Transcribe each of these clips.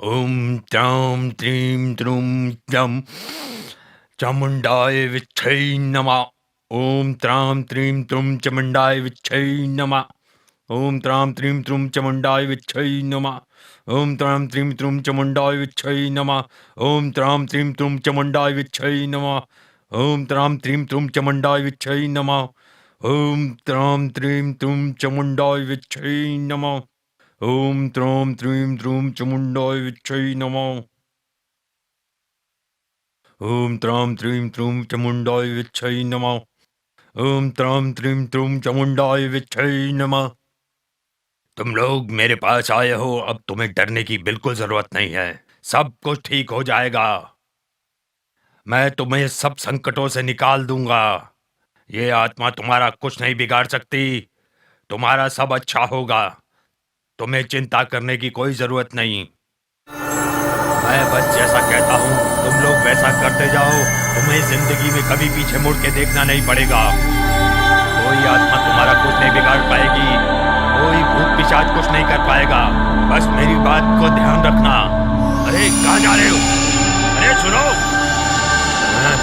ओम त्रां त्रीं त्रूं त्रं चामुंडाय विच्छै नमः। ओम त्रां त्रीं त्रूं चामुंडाय विच्छै नमः। ओम त्रां त्रीं त्रूं चामुंडाय विच्छै नमः। ओम त्रां त्रीं त्रूं चामुंडाय विच्छै नमः। ओम त्रां त्रीं त्रूं चामुंडाय विच्छै नमः। ओम त्रां त्रीं त्रूं चामुंडाय विच्छै नमः। ओम त्रां त्रीं त्रूं चामुंडाय विच्छै नमः। ओम त्रां त्रीं त्रूं चामुंडाय विच्छै नमः। ओम त्रां त्रीं त्रूं चामुंडाय विच्छै नमः। ओम त्रां त्रीं त्रूं चामुंडाय विच्छै नमः। तुम लोग मेरे पास आए हो, अब तुम्हें डरने की बिल्कुल जरूरत नहीं है। सब कुछ ठीक हो जाएगा। मैं तुम्हें सब संकटों से निकाल दूंगा। ये आत्मा तुम्हारा कुछ नहीं बिगाड़ सकती। तुम्हारा सब अच्छा होगा। तुम्हें चिंता करने की कोई जरूरत नहीं। मैं बस जैसा कहता हूँ तुम लोग वैसा करते जाओ। तुम्हें जिंदगी में कभी पीछे मुड़ के देखना नहीं पड़ेगा। कोई आत्मा तुम्हारा कुछ नहीं बिगाड़ पाएगी। कोई भूत पिशाच कुछ नहीं कर पाएगा। बस मेरी बात को ध्यान रखना। अरे कहाँ जा रहे हो? अरे सुनो। हाँ?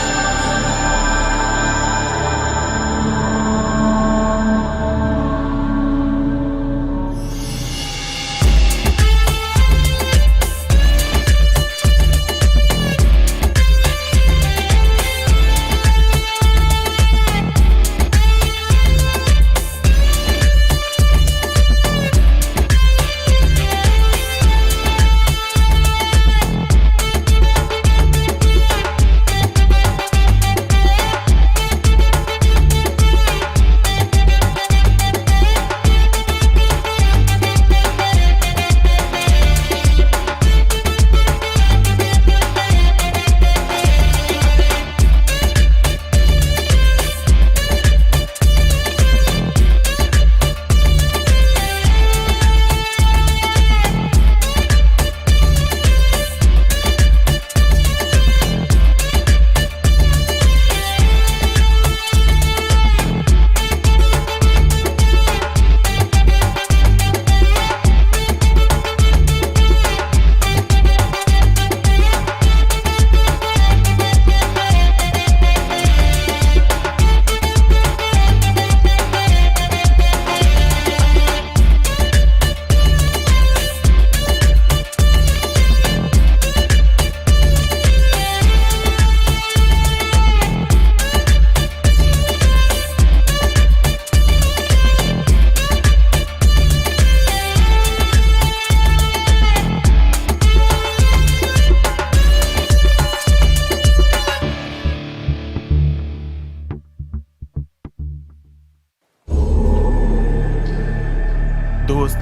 दोस्त,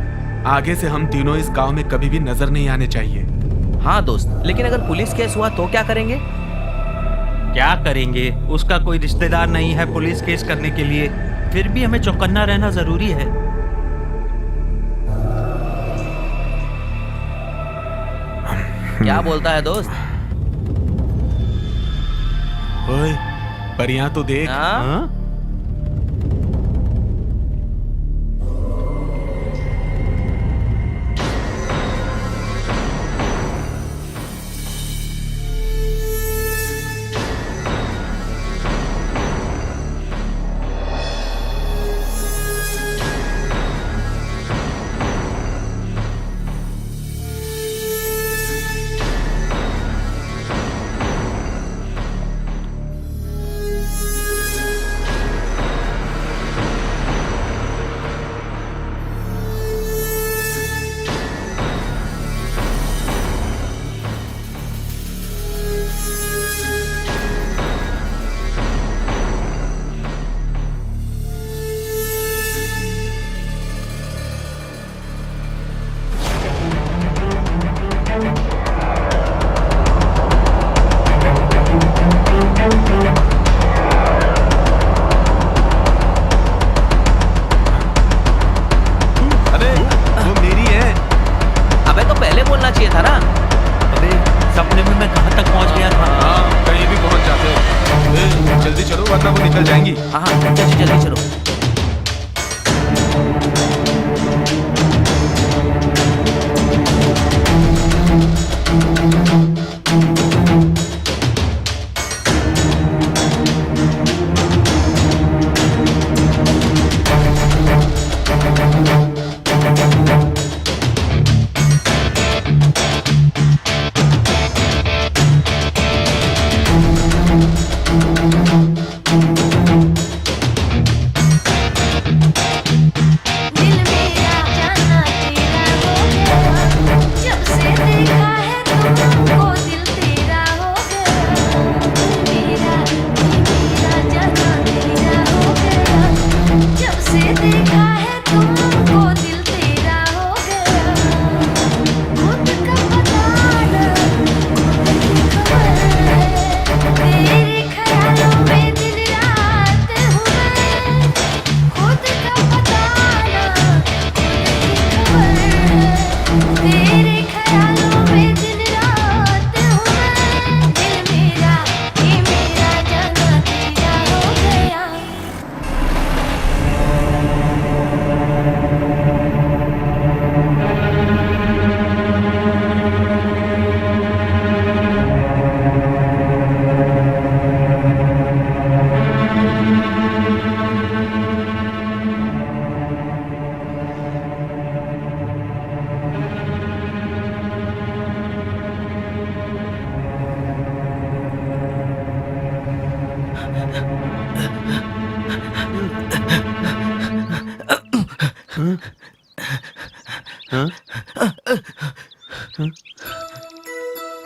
आगे से हम तीनों इस गांव में कभी भी नजर नहीं आने चाहिए। हाँ दोस्त, लेकिन अगर पुलिस केस हुआ तो क्या करेंगे? क्या करेंगे? उसका कोई रिश्तेदार नहीं है पुलिस केस करने के लिए। फिर भी हमें चौकन्ना रहना जरूरी है। क्या बोलता है दोस्त? ओए, पर यहाँ तो देख। हाँ? हाँ?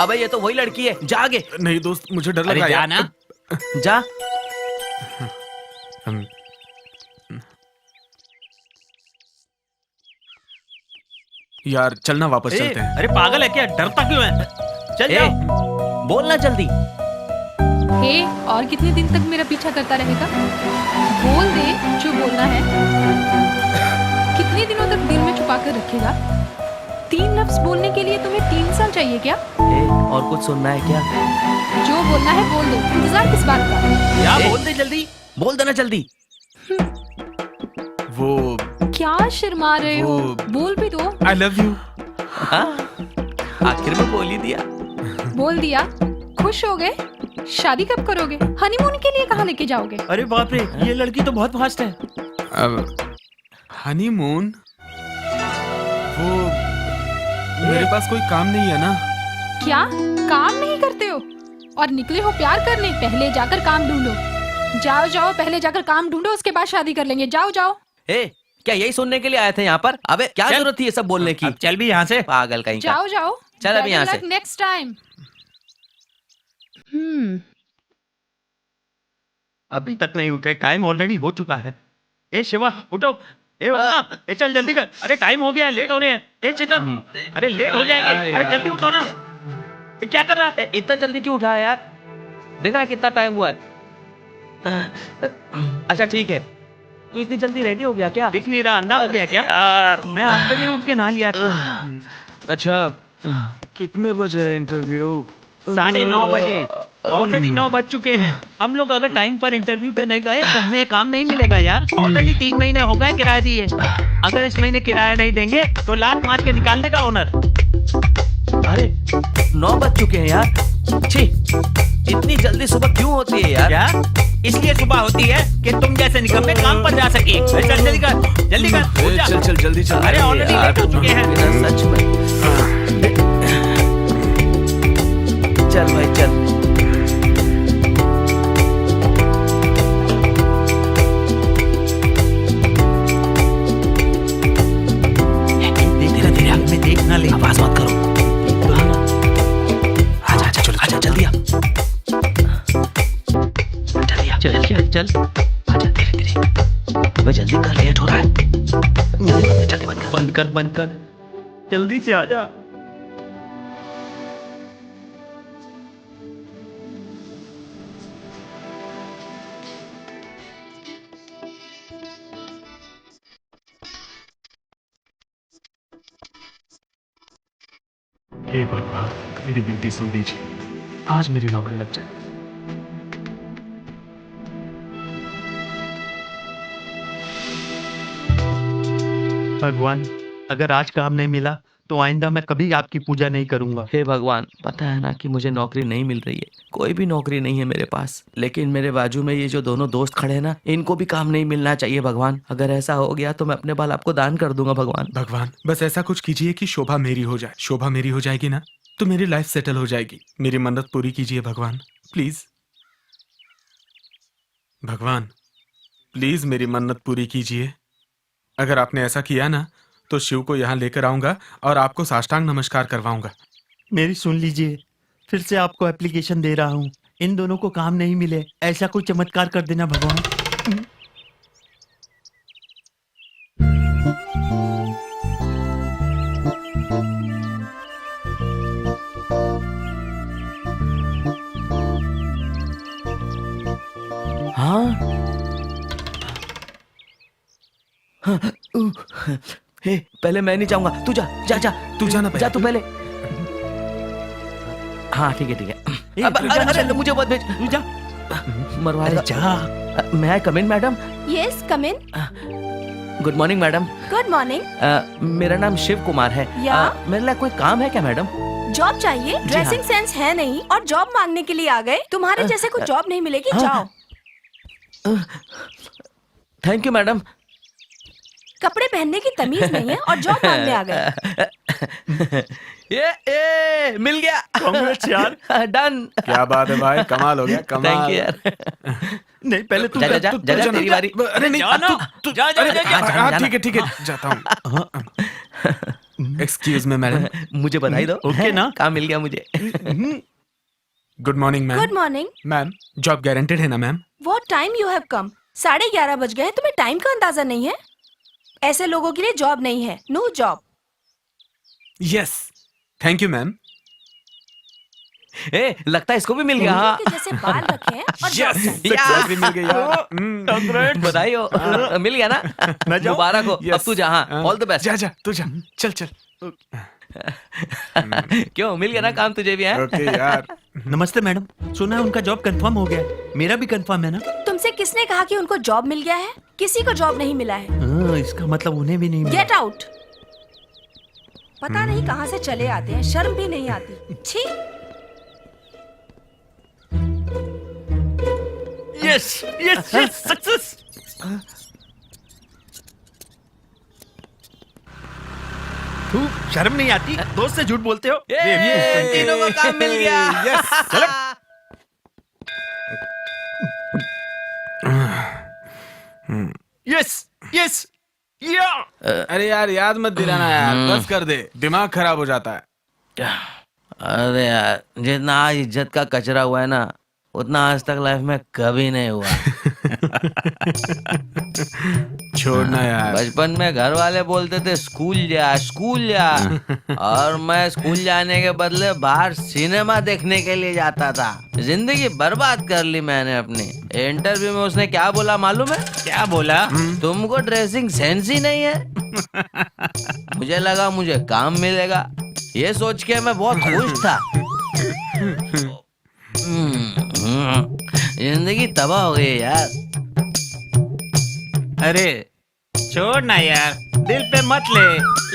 अबे ये तो वही लड़की है, जा आगे। नहीं दोस्त, मुझे डर लग अरे रहा है जा यार। ना। जा। हम- यार चलना, वापस चलते हैं। अरे पागल है क्या, डरता क्यों है? चल ए, जाओ। बोलना जल्दी। हे, और कितने दिन तक मेरा पीछा करता रहेगा? बोल दे जो बोलना है। कितने दिनों तक दिल में छुपा कर रखेगा? 3 लफ्ज बोलने के लिए तुम्हें 3 साल चाहिए क्या? ए, और कुछ सुनना है क्या? जो बोलना है बोल दो, इंतजार किस बात का? क्या बोल दे जल्दी, बोल देना जल्दी। वो क्या शर्मा रहे हो? बोल भी दो। आई लव यू। हाँ? आखिर में बोल ही दिया। बोल दिया, खुश हो गए? शादी कब करोगे? हनीमून के लिए कहाँ लेके जाओगे? अरे बाप रे, ये लड़की तो बहुत फास्ट है। हनीमून? वो मेरे पास कोई काम नहीं है ना। क्या काम नहीं करते हो और निकले हो प्यार करने? पहले जाकर काम ढूंढो। जाओ जाओ, पहले जाकर काम ढूंढो, उसके बाद शादी कर लेंगे। जाओ जाओ। ए, क्या यही सुनने के लिए आए थे यहाँ पर? अबे क्या चल। जरूरत थी ये सब बोलने की? अब चल भी यहाँ से। पागल कहीं का। जाओ जाओ। चल अभी यहाँ से। Next time. अभी तक नहीं उठे, टाइम ऑलरेडी हो चुका है। ए शिवा उठो। ए वत्ता, ए चल जल्दी कर। अरे टाइम हो गया है, लेट हो रहे हैं। ए चेतन, अरे लेट हो जाएंगे। अरे जल्दी उठो ना। ये क्या कर रहा है? इतना जल्दी क्यों उठा यार? देख रहा है कितना टाइम हुआ है। अच्छा ठीक है, तू इतनी जल्दी रेडी हो गया क्या? दिख नहीं रहा, अंधा हो गया क्या? यार मैं आपसे भी उठ के नहा लिया। अच्छा, कितने बजे इंटरव्यू? 9:30 बजे। ऑलरेडी 9 बज चुके हैं। हम लोग अगर टाइम पर इंटरव्यू पे नहीं गए तो हमें काम नहीं मिलेगा यार। ऑलरेडी 3 महीने हो गए किराया दिए। अगर इस महीने किराया नहीं देंगे तो लात मार के निकाल देगा ओनर। अरे 9 बज चुके हैं यार। छी, इतनी जल्दी सुबह क्यों होती है यार? क्या? इसलिए सुबह होती है कि तुम जैसे निकम्मे काम पर जा सके। चल जल्दी कर, जल्दी कर, उठ जा। चल जल्दी चल। अरे ऑलरेडी लेट हो चुके हैं। बिना सच में। चल भाई चल। धीरे धीरे आगे में देख ना ले। आवाज मत करो। आजा आजा चलो, आजा जल्दी आ। जल्दी आ। चल चल चल। आजा धीरे धीरे। अबे जल्दी कर, लेट हो रहा है। जल्दी बंद कर। बंद कर, बंद कर, जल्दी से आजा। हे भगवान, मेरी विनती सुन लीजिए, आज मेरी नौकरी लग जाए। भगवान, अगर आज काम नहीं मिला तो आइंदा मैं कभी आपकी पूजा नहीं करूंगा। हे भगवान, पता है ना कि मुझे नौकरी नहीं मिल रही है। कोई भी नौकरी नहीं है मेरे पास। लेकिन मेरे बाजू में ये जो दोनों दोस्त खड़े हैं ना, इनको भी काम नहीं मिलना चाहिए भगवान। अगर ऐसा हो गया तो मैं अपने बाल आपको दान कर दूंगा भगवान। भगवान, बस ऐसा कुछ कीजिए कि शोभा मेरी हो जाए। शोभा मेरी हो जाएगी ना तो मेरी लाइफ सेटल हो जाएगी। मेरी मन्नत पूरी कीजिए भगवान, प्लीज। भगवान प्लीज मेरी मन्नत पूरी कीजिए। अगर आपने ऐसा किया ना तो शिव को यहाँ लेकर आऊंगा और आपको साष्टांग नमस्कार करवाऊंगा। मेरी सुन लीजिए, फिर से आपको एप्लीकेशन दे रहा हूँ। इन दोनों को काम नहीं मिले, ऐसा कोई चमत्कार कर देना भगवान। हाँ, हे पहले मैं नहीं जाऊंगा, तू जा जा जा। तू जाना जा तू पहले। हाँ ठीक है ठीक है। अब अरे मुझे मत भेज। तू जा। मरवाएगा। जा। मैं I come in madam? Yes come in. Good morning madam. Good morning. मेरा नाम शिव कुमार है। या? मेरे लिए कोई काम है क्या मैडम? जॉब चाहिए? जी ड्रेसिंग हाँ। सेंस है नहीं और जॉब मांगने के लिए आ गए? तुम्हारे जैसे को जॉब नहीं मिलेगी, जाओ। Thank you madam. कपड़े पहनने की तमीज नहीं है और जॉब मांगने आ गए। ये मिल गया। Congrats यार। डन। क्या बात है भाई, कमाल हो गया, थैंक कमाल। यू यार। नहीं पहले तू जा जा जा जा जा, तेरी बारी। अरे नहीं, जा ना, तू जा, जा, अरे, जा, जा। हाँ, जाना। ठीक है जाता हूँ। Excuse me madam. मुझे बधाई दो। ओके ना? काम मिल गया मुझे। Good morning ma'am. Good morning. Ma'am job guaranteed है ना ma'am? What time you have come? 11:30 बज गए हैं, तुम्हें टाइम का अंदाजा नहीं है? ऐसे लोगों के लिए जॉब नहीं है, no job. Yes thank you ma'am. ए, लगता है इसको भी मिल गया। हाँ। के जैसे बाल रखे हैं और जॉब चाहिए। सक्सेस भी मिल गई यार। बधाई हो। मिल गया ना? मैं जाऊं? मुबारक हो। Yes. अब तू जा। हाँ, ऑल द बेस्ट। जा जा तू जा, चल चल। क्यों, मिल गया ना काम तुझे भी है? ओके यार। नमस्ते मैडम, सुना है उनका जॉब कंफर्म हो गया है। मेरा भी कंफर्म है ना? तुमसे किसने कहा कि उनको जॉब मिल गया है? किसी को जॉब नहीं मिला है। हाँ, इसका मतलब उन्हें भी नहीं मिला। Get out. पता नहीं कहाँ से चले आते हैं, शर्म भी नहीं आती। छी। Yes yes yes success. तू शर्म नहीं आती? दोस्त से झूठ बोलते हो? ये तीनों को काम मिल गया। यस यस या। अरे यार याद मत दिलाना यार, बस कर दे, दिमाग खराब हो जाता है। अरे यार, जितना आज इज्जत का कचरा हुआ है ना, उतना आज तक लाइफ में कभी नहीं हुआ। छोड़ना यार। बचपन में घर वाले बोलते थे स्कूल जा, और मैं स्कूल जाने के बदले बाहर सिनेमा देखने के लिए जाता था। जिंदगी बर्बाद कर ली मैंने अपनी। इंटरव्यू में उसने क्या बोला मालूम है? क्या बोला? तुमको ड्रेसिंग सेंस ही नहीं है। मुझे लगा मुझे काम मिलेगा, ये सोच के मैं बहुत खुश था। जिंदगी तबाह हो गई यार। अरे छोड़ ना यार, दिल पे मत ले।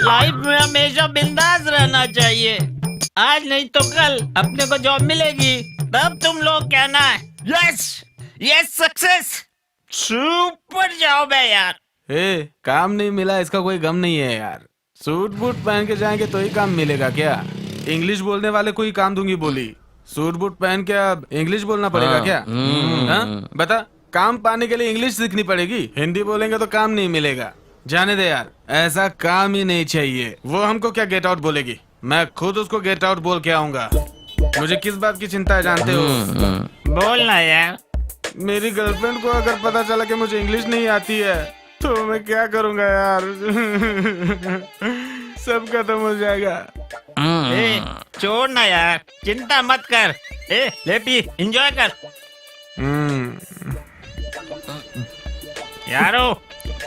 लाइफ में हमेशा बिंदास रहना चाहिए। आज नहीं तो कल अपने को जॉब मिलेगी, तब तुम लोग कहना yes yes success. Super job है यार। ए, काम नहीं मिला इसका कोई गम नहीं है यार। सूट बूट पहन के जाएंगे तो ही काम मिलेगा क्या? इंग्लिश बोलने वाले को ही काम दूंगी बोली। सूट बूट पहन के अब इंग्लिश बोलना पड़ेगा क्या? हाँ? बता, काम पाने के लिए इंग्लिश सीखनी पड़ेगी। हिंदी बोलेंगे तो काम नहीं मिलेगा। जाने दे यार, ऐसा काम ही नहीं चाहिए। वो हमको क्या गेट आउट बोलेगी, मैं खुद उसको गेट आउट बोल के आऊंगा। मुझे किस बात की चिंता है जानते हो? बोलना यार। मेरी गर्लफ्रेंड को अगर पता चला कि मुझे इंग्लिश नहीं आती है तो मैं क्या करूंगा यार? सब खत्म हो जाएगा। ए, छोड़ ना यार, चिंता मत कर। ए, ले पी, एंजॉय कर। यारो,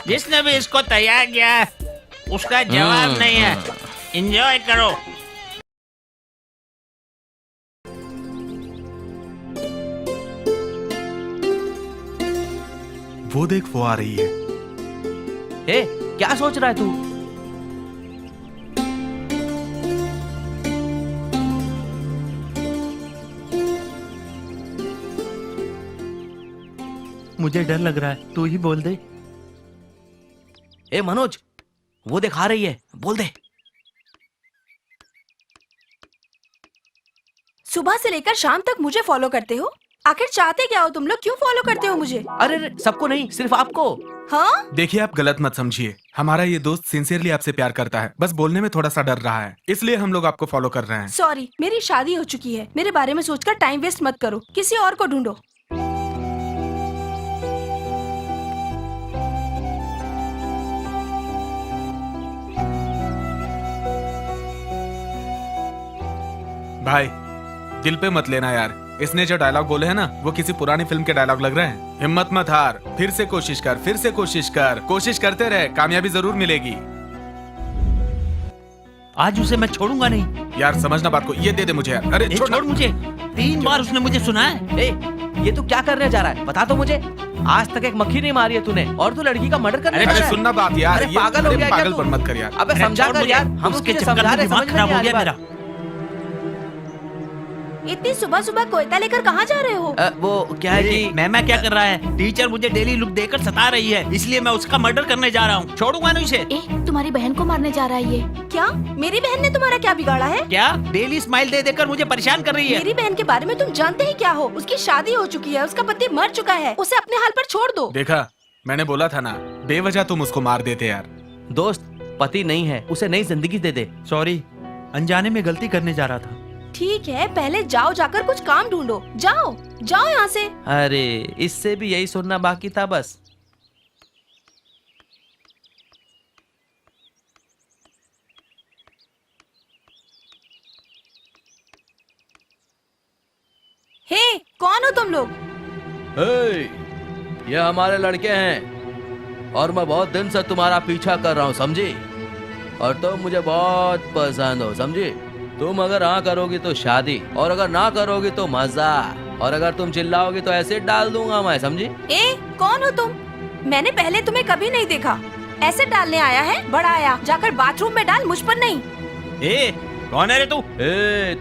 जिसने भी इसको तैयार किया है, उसका जवाब नहीं है। एंजॉय करो। वो देख, वो आ रही है। ए, क्या सोच रहा है तू? मुझे डर लग रहा है, तू ही बोल दे। ए मनोज, वो दिखा रही है, बोल दे। सुबह से लेकर शाम तक मुझे फॉलो करते हो? आखिर चाहते क्या हो तुम लोग? क्यों फॉलो करते हो मुझे? अरे रे, सबको नहीं, सिर्फ आपको। हाँ? देखिए, आप गलत मत समझिए। हमारा ये दोस्त सिंसियरली आपसे प्यार करता है, बस बोलने में थोड़ा सा डर रहा है, इसलिए हम लोग आपको फॉलो कर रहे हैं। सॉरी, मेरी शादी हो चुकी है। मेरे बारे में सोचकर टाइम वेस्ट मत करो, किसी और को ढूंढो। भाई, दिल पे मत लेना यार। इसने जो डायलॉग बोले हैं ना, वो किसी पुरानी फिल्म के डायलॉग लग रहे हैं। हिम्मत मत हार, फिर से कोशिश कर, फिर से कोशिश कर, कोशिश करते रहे, कामयाबी जरूर मिलेगी। आज उसे मैं छोड़ूंगा नहीं। यार समझना बात को, ये दे दे मुझे यार। अरे ए, छोड़ मुझे। 3 बार उसने मुझे सुना है। ए, ये तू क्या करने जा रहा है? बता तो मुझे। आज तक एक मक्खी नहीं मारी है तूने, और तू लड़की का मर्डर करने जा रहा अरे है? सुनना बात यार, अरे पागल हो गया क्या पागल तू? पर मत कर यार। अबे अरे समझा छोड़ कर मुझे, यार, हम उसके तुझे चक्कर समझा में रहे, दिमाग समझ में खराब नहीं हो आ रही गया बात। मेरा। इतनी सुबह सुबह कोयता लेकर कहाँ जा रहे हो? वो क्या है कि मैं क्या कर रहा है? टीचर मुझे डेली लुक देकर सता रही है, इसलिए मैं उसका मर्डर करने जा रहा हूँ। छोड़ूंगा नहीं इसे। तुम्हारी बहन को मारने जा रहा है ये? क्या मेरी बहन ने तुम्हारा क्या बिगाड़ा है? क्या डेली स्माइल दे देकर मुझे परेशान कर रही है? मेरी बहन के बारे में तुम जानते ही क्या हो? उसकी शादी हो चुकी है, उसका पति मर चुका है, उसे अपने हाल पर छोड़ दो। देखा, मैंने बोला था ना, बेवजह तुम उसको मार देते यार। दोस्त पति नहीं है, उसे नई जिंदगी दे दे। सॉरी, अनजाने में गलती करने जा रहा था। ठीक है, पहले जाओ जाकर कुछ काम ढूंढो। जाओ जाओ यहाँ से। अरे इससे भी यही सुनना बाकी था बस। हे, कौन हो तुम लोग? ये हमारे लड़के हैं और मैं बहुत दिन से तुम्हारा पीछा कर रहा हूँ, समझी? और तुम मुझे बहुत पसंद हो, समझी? तुम अगर हाँ करोगी तो शादी, और अगर ना करोगी तो मजा, और अगर तुम चिल्लाओगी तो ऐसे डाल दूंगा मैं, समझी? ए, कौन हो तुम? मैंने पहले तुम्हें कभी नहीं देखा। ऐसे डालने आया है? बड़ा आया, जाकर बाथरूम में डाल, मुझ पर नहीं। ए, कौन है रे तू?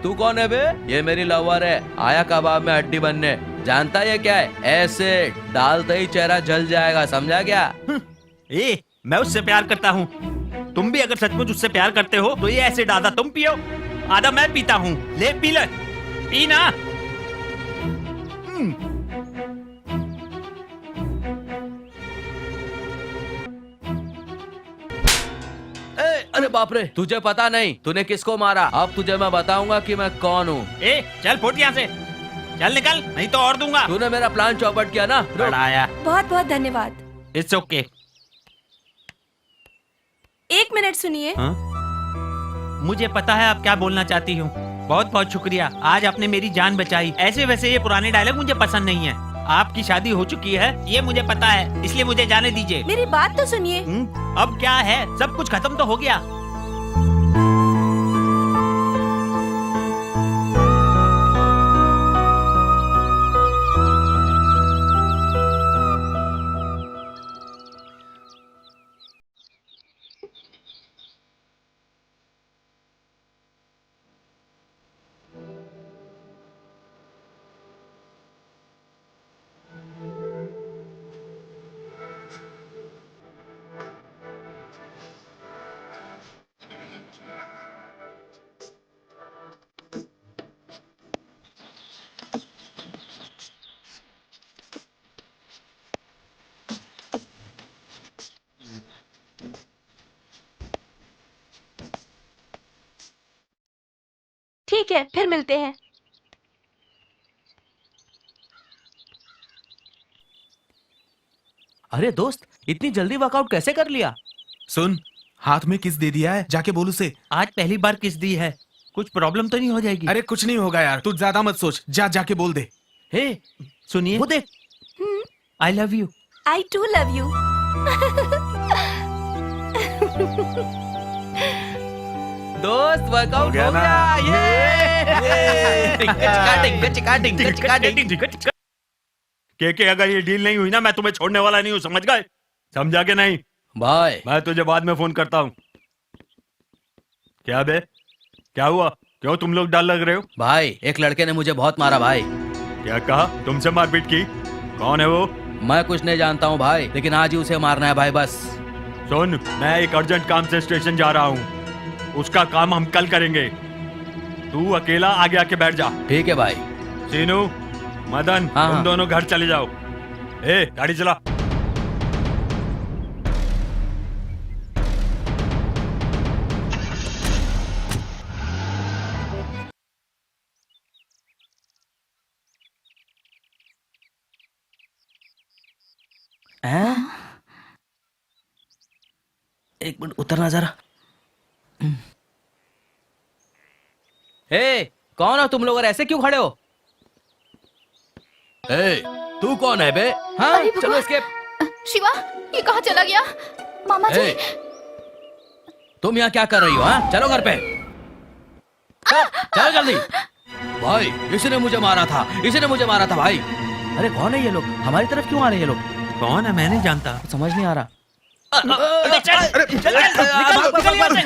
तू कौन है बे? ये मेरी लवर है, आया कबाब में हड्डी बनने। जानता है ये क्या है? ऐसे डालते ही चेहरा जल जाएगा, समझा क्या? मैं उससे प्यार करता हूँ। तुम भी अगर सचमुच उससे प्यार करते हो तो ये ऐसे आधा तुम पियो, आधा मैं पीता हूँ। ले पी ले, पी ना। अरे बाप रे, तुझे पता नहीं तूने किसको मारा? अब तुझे मैं बताऊंगा कि मैं कौन हूँ। चल फुट यहाँ से, चल निकल, नहीं तो और दूंगा। तूने मेरा प्लान चौपट किया ना। बड़ा आया। बहुत बहुत धन्यवाद। It's okay. एक मिनट सुनिए। मुझे पता है आप क्या बोलना चाहती हूँ। बहुत बहुत शुक्रिया, आज आपने मेरी जान बचाई। ऐसे वैसे ये पुराने डायलॉग मुझे पसंद नहीं है। आपकी शादी हो चुकी है, ये मुझे पता है, इसलिए मुझे जाने दीजिए। मेरी बात तो सुनिए। अब क्या है, सब कुछ खत्म तो हो गया। ठीक है, फिर मिलते हैं। अरे दोस्त, इतनी जल्दी वर्कआउट कैसे कर लिया? सुन, हाथ में किस दे दिया है, जाके बोल उसे। आज पहली बार किस दी है, कुछ प्रॉब्लम तो नहीं हो जाएगी? अरे कुछ नहीं होगा यार, तू ज्यादा मत सोच, जाके बोल दे। हे सुनिए, वो देख, I love you. I too love you. दोस्त वर्कआउट हो गया। के अगर ये डील नहीं हुई ना, मैं तुम्हें छोड़ने वाला नहीं हूँ, समझ गए? समझा के नहीं? भाई मैं तुझे बाद में फोन करता हूँ। क्या बे, क्या हुआ? क्यों तुम लोग डर लग रहे हो? भाई, एक लड़के ने मुझे बहुत मारा भाई। क्या कहा? तुमसे मारपीट की? कौन है वो? मैं कुछ नहीं जानता हूँ भाई, लेकिन आज ही उसे मारना है भाई बस। सुन, मैं एक अर्जेंट काम से स्टेशन जा रहा हूँ, उसका काम हम कल करेंगे। तू अकेला आगे आके बैठ जा। ठीक है भाई। सीनू, मदन, तुम दोनों घर चले जाओ। गाड़ी चला। एक मिनट उतरना जरा। कौन हो तुम लोग और ऐसे क्यों खड़े हो? तू कौन है बे? हाँ, चलो इसके। शिवा, ये कहाँ चला गया? मामा जी। तुम यहाँ क्या कर रही हो? हाँ, चलो घर पे। चलो जल्दी। भाई, इसने मुझे मारा था, इसने मुझे मारा था भाई। अरे कौन है ये लोग? हमारी तरफ क्यों आ रहे हैं ये लोग? कौन है, मैं नहीं जानता। समझ नहीं आ रहा।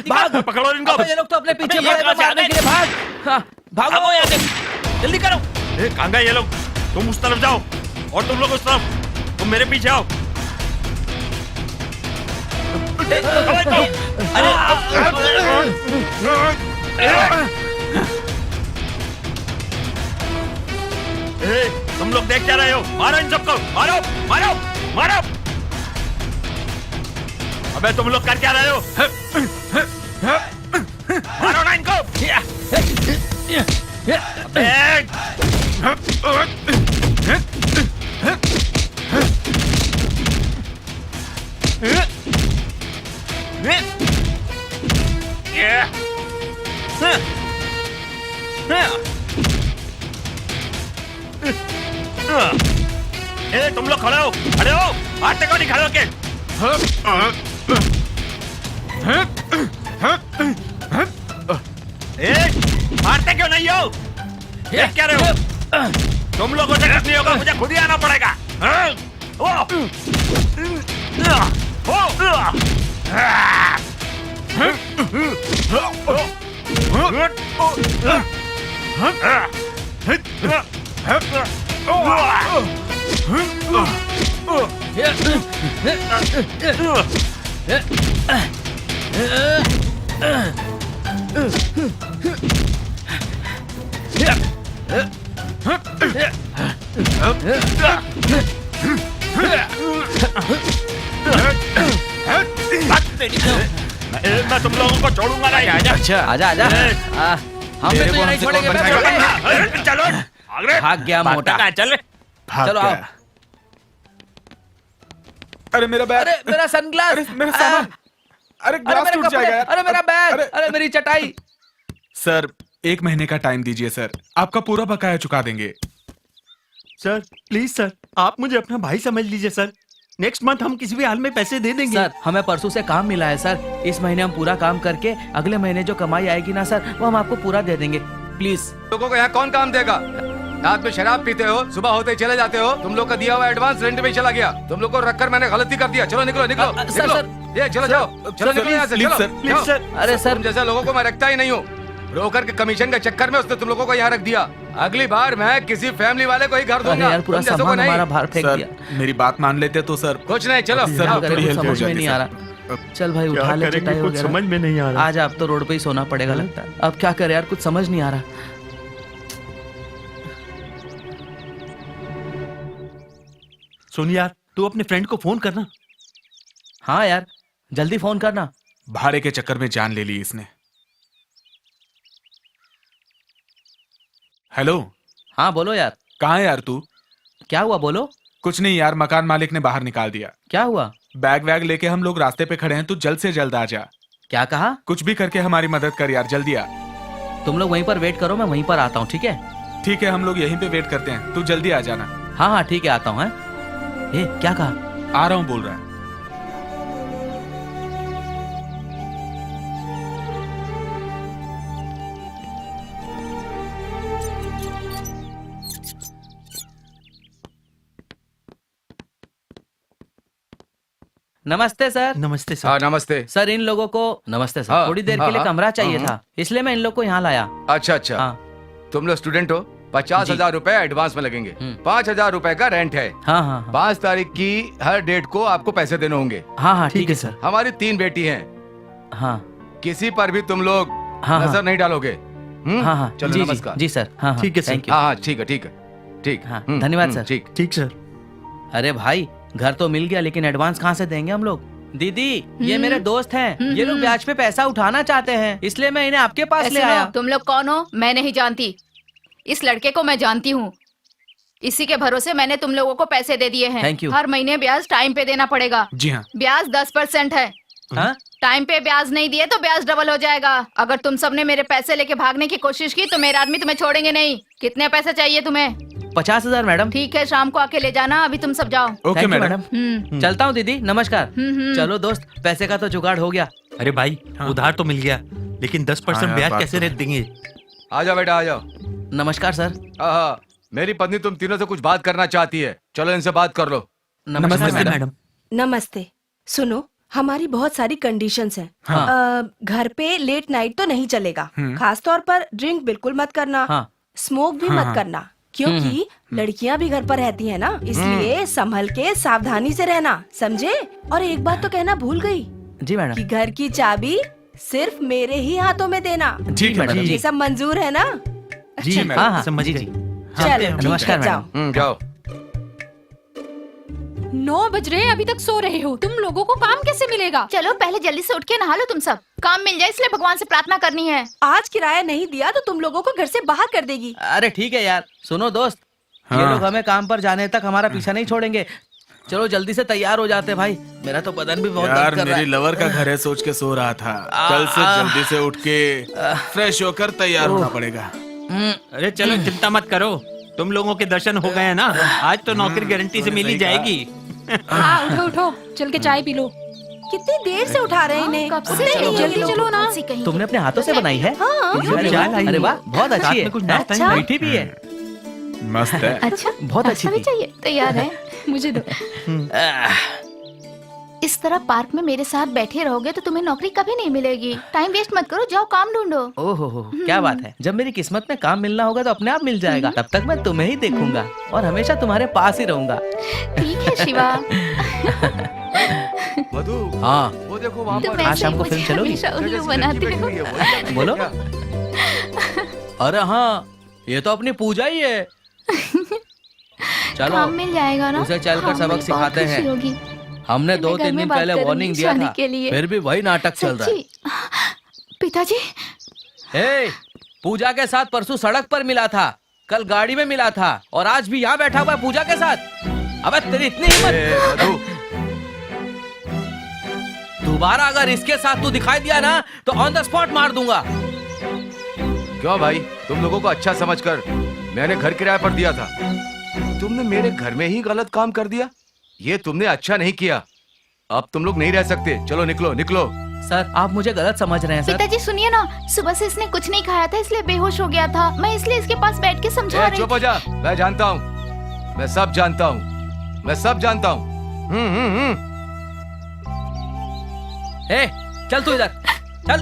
भाग, पकड़ो इनको। ये लोग तो अपने पीछे मारने के लिए भाग। भागो यहाँ से। जल्दी करो। कहाँ गए ये लोग? तुम उस तरफ जाओ और तुम लोग उस तरफ। तुम मेरे पीछे आओ। तुम लोग देख क्या रहे हो? मारो इन सबको, मारो मारो मारो। अबे तुम लोग कर क्या रहे हो? मारो ना इनको। तुम लोग खड़े हो, खड़े हो। आते को नहीं खड़े हो के? मारते क्यों नहीं हो? देख क्या रहे हो? तुम लोगों से कुछ नहीं होगा, मुझे खुद ही आना पड़ेगा। मैं तुम लोगों को छोड़ूंगा नहीं। अच्छा आजा आजा। हम भी तुझे नहीं छोड़ेंगे। चलो आगे। भाग गया मोटा। चल भाग चलो आओ। गया। अरे मेरा बैग, अरे मेरा सनग्लास, अरे मेरा सामान, अरे अरे ग्लास मेरे टूट कपड़े, जाएगा। अरे मेरा बैग, अरे- अरे मेरी चटाई। सर 1 महीने का टाइम दीजिए सर, आपका पूरा बकाया चुका देंगे। सर प्लीज सर, आप मुझे अपना भाई समझ लीजिए सर। नेक्स्ट मंथ हम किसी भी हाल में पैसे दे देंगे। सर हमें परसों से काम मिला है सर। इस महीने हम पूरा काम करके अगले महीने जो कमाई आएगी ना सर, वो हम आपको पूरा दे देंगे। प्लीज। लोगों को यहाँ कौन काम देगा? रात में शराब पीते हो, सुबह होते ही चले जाते हो। तुम लोग का दिया हुआ एडवांस रेंट में चला गया। तुम लोग को रखकर मैंने गलती कर दिया। चलो निकलो निकलो सर, निकलो। सर, ये चलो जाओ, चलो निकलो यहाँ से, प्लीज चलो, सर, जाओ। प्लीज सर, अरे सर तुम जैसे लोगों को मैं रखता ही नहीं हूँ। ब्रोकर के कमीशन के चक्कर में उसने तुम लोगों को यहाँ रख दिया। अगली बार मैं किसी फैमिली वाले को ही घर अरे दूंगा। यार पूरा तुम जैसों को सामान नहीं। हमारा बाहर फेंक सर दिया। मेरी बात मान लेते तो सर। कुछ नहीं, चलो सर, क्या जाओ। करें, थोड़ी कुछ help हो समझ में जाती नहीं आ सर। रहा। चल भाई उठा ले चटाई कुछ वगैरह। समझ में नहीं आ रहा। आज आप तो रोड पे ही सोना पड़ेगा लगता है। अब क्या करे यार, कुछ समझ नहीं आ रहा। सुन यार, तू अपने फ्रेंड को फोन करना। हाँ यार जल्दी फोन करना। भाड़े के चक्कर में जान ले ली इसने। हेलो, हाँ बोलो यार। कहाँ है यार तू? क्या हुआ बोलो। कुछ नहीं यार, मकान मालिक ने बाहर निकाल दिया। क्या हुआ? बैग वैग लेके हम लोग रास्ते पे खड़े हैं, तू जल्द से जल्द आ जा। क्या कहा? कुछ भी करके हमारी मदद कर यार, जल्दी आ। तुम लोग वहीं पर वेट करो, मैं वहीं पर आता हूँ। ठीक है ठीक है, हम लोग यहीं पे वेट करते हैं, तू जल्दी आ जाना। हाँ हाँ ठीक है आता हूँ। ए क्या कहा? आ रहा हूँ बोल रहा है। नमस्ते सर। नमस्ते सर। हाँ नमस्ते। सर इन लोगों को नमस्ते सर। हाँ, थोड़ी देर हाँ, के लिए हाँ, कमरा चाहिए हाँ, था, इसलिए मैं इन लोग को यहाँ लाया। अच्छा अच्छा, हाँ तुम लोग स्टूडेंट हो। 50,000 रुपए एडवांस में लगेंगे। 5,000 रुपए का रेंट है। हाँ हाँ हाँ 5 तारीख की हर डेट को आपको पैसे देने होंगे। हाँ हाँ ठीक है सर। हमारी 3 बेटी हैं। हाँ किसी पर भी तुम लोग हाँ नजर हाँ नहीं डालोगे। हाँ हाँ चलो जी जी नमस्कार। जी सर। हाँ हाँ ठीक है सर। Thank you. हाँ हाँ ठीक है ठीक है ठीक। हाँ, धन्यवाद सर। ठीक। ठीक सर। अरे भाई घर तो मिल गया, लेकिन एडवांस कहाँ से देंगे हम लोग? दीदी ये मेरे दोस्त हैं, ये लोग ब्याज पे पैसा उठाना चाहते हैं, इसलिए मैं इन्हें आपके पास ले ऐसे आया। नो, तुम लोग कौन हो? मैं नहीं जानती। इस लड़के को मैं जानती हूँ। इसी के भरोसे मैंने तुम लोगों को पैसे दे दिए हैं। Thank you. हर महीने ब्याज टाइम पे देना पड़ेगा। जी हाँ। ब्याज 10% है। हाँ? टाइम पे ब्याज नहीं दिए तो ब्याज डबल हो जाएगा। अगर तुम सबने मेरे पैसे लेके भागने की कोशिश की तो मेरे आदमी तुम्हें छोड़ेंगे नहीं। कितने पैसे चाहिए तुम्हें? 50,000 मैडम। ठीक है, शाम को आके ले जाना। अभी तुम सब जाओ। Okay Thank you, madam. चलता हूँ दीदी, नमस्कार। चलो दोस्त, पैसे का तो जुगाड़ हो गया। अरे भाई उधार तो मिल गया, लेकिन 10% हाँ यार, ब्याज बात कैसे तो रेट देंगे? आ जाओ बेटा आ जाओ। नमस्कार सर। हाँ, मेरी पत्नी तुम तीनों से कुछ बात करना चाहती है। चलो इनसे बात कर लो। नमस्कार नमस्ते मैडम। मैडम। नमस्ते। सुनो, हमारी बहुत सारी कंडीशंस हैं। हाँ। घर पे लेट नाइट तो नहीं चलेगा। खास तौर पर ड्रिंक बिल्कुल मत करना। हाँ स्मोक भी मत करना, क्योंकि लड़कियां भी घर पर रहती है ना, इसलिए संभल के सावधानी से रहना, समझे? और एक बात तो कहना भूल गई जी मैडम। कि घर की चाबी सिर्फ मेरे ही हाथों में देना। ठीक है मैडम। ये सब मंजूर है ना? जी मैडम। हाँ हाँ समझ जी गई। चलो नमस्कार जाओ। मैडम। जाओ। 9 बज रहे हैं, अभी तक सो रहे हो। तुम लोगों को काम कैसे मिलेगा? चलो पहले जल्दी से उठ के नहा लो तुम सब। काम मिल जाए इसलिए भगवान से प्रार्थना करनी है। आज किराया नहीं दिया तो तुम लोगों को घर से बाहर कर देगी। अरे ठीक है यार, सुनो दोस्त, ये हाँ। लोग हमें काम पर जाने तक हमारा पीछा नहीं छोड़ेंगे। चलो जल्दी से तैयार हो जाते भाई, मेरा तो बदन भी बहुत यार दर्द कर रहा मेरी है। लवर का घर है सोच के सो रहा था। कल से जल्दी से उठ के फ्रेश होकर तैयार होना पड़ेगा। अरे चलो चिंता मत करो, तुम लोगों के दर्शन हो गए ना, आज तो नौकरी गारंटी से मिल ही जाएगी। हाँ उठो उठो, चल के चाय पी लो। कितनी देर से उठा रहे हैं इन्हें? कब से उठते चलो, नहीं है ये जल्दी लोग। चलो ना। ऐसी कहीं तुमने अपने हाथों से बनाई है? अरे वाह, बहुत अच्छी है। कुछ नाश्ता अच्छा। मीठी भी है, मस्त है। अच्छा बहुत अच्छी नाश्ता भी थी। चाहिए? तैयार है। मुझे दो। इस तरह पार्क में मेरे साथ बैठे रहोगे तो तुम्हें नौकरी कभी नहीं मिलेगी। टाइम वेस्ट मत करो, जाओ काम ढूंढो। ओहो हो, क्या बात है। जब मेरी किस्मत में काम मिलना होगा तो अपने आप मिल जाएगा। तब तक मैं तुम्हें ही देखूंगा और हमेशा तुम्हारे पास ही रहूंगा। ठीक है शिवा। मधु, हाँ वो देखो वहाँ तुम पर। आज ऐसे शाम ही को मुझे फिल्म चलोगी? हमेशा उल्लू जैसे बनाते लड़की बैठी हो। हुई है, वही लड़की है बोलो। क्या? अरे हाँ, ये तो अपनी पूजा ही है। चलो काम मिल जाएगा ना? उसे चलकर हाँ, सबक मुझे बहुत सिखाते खुशी हैं। होगी। हमने मैं 2-3 घर में दिन बात पहले करूंगी वार्निंग दिया शादी था, के लिए। फिर भी वही नाटक चल रहा है। सच्ची? पिताजी हे, पूजा के साथ परसों सड़क पर मिला था, कल गाड़ी में मिला था और आज भी यहाँ बैठा हुआ है पूजा के साथ। अबे तेरी इतनी हिम्मत! ए, मधु, दोबारा अगर इसके साथ तू दिखाई दिया ना तो ऑन द स्पॉट मार दूंगा। क्यों भाई, तुम लोगों को अच्छा समझकर मैंने घर किराए पर दिया था, तुमने मेरे घर में ही गलत काम कर दिया। ये तुमने अच्छा नहीं किया। अब तुम लोग नहीं रह सकते, चलो निकलो निकलो। सर आप मुझे गलत समझ रहे हैं सर। पिताजी सुनिए ना, सुबह से इसने कुछ नहीं खाया था इसलिए बेहोश हो गया था। मैं इसलिए इसके पास बैठ के समझा ए, रही चुप हो जा, मैं जानता हूँ, मैं सब जानता हूँ, मैं सब जानता हूँ। ए, चल तू इधर, चल।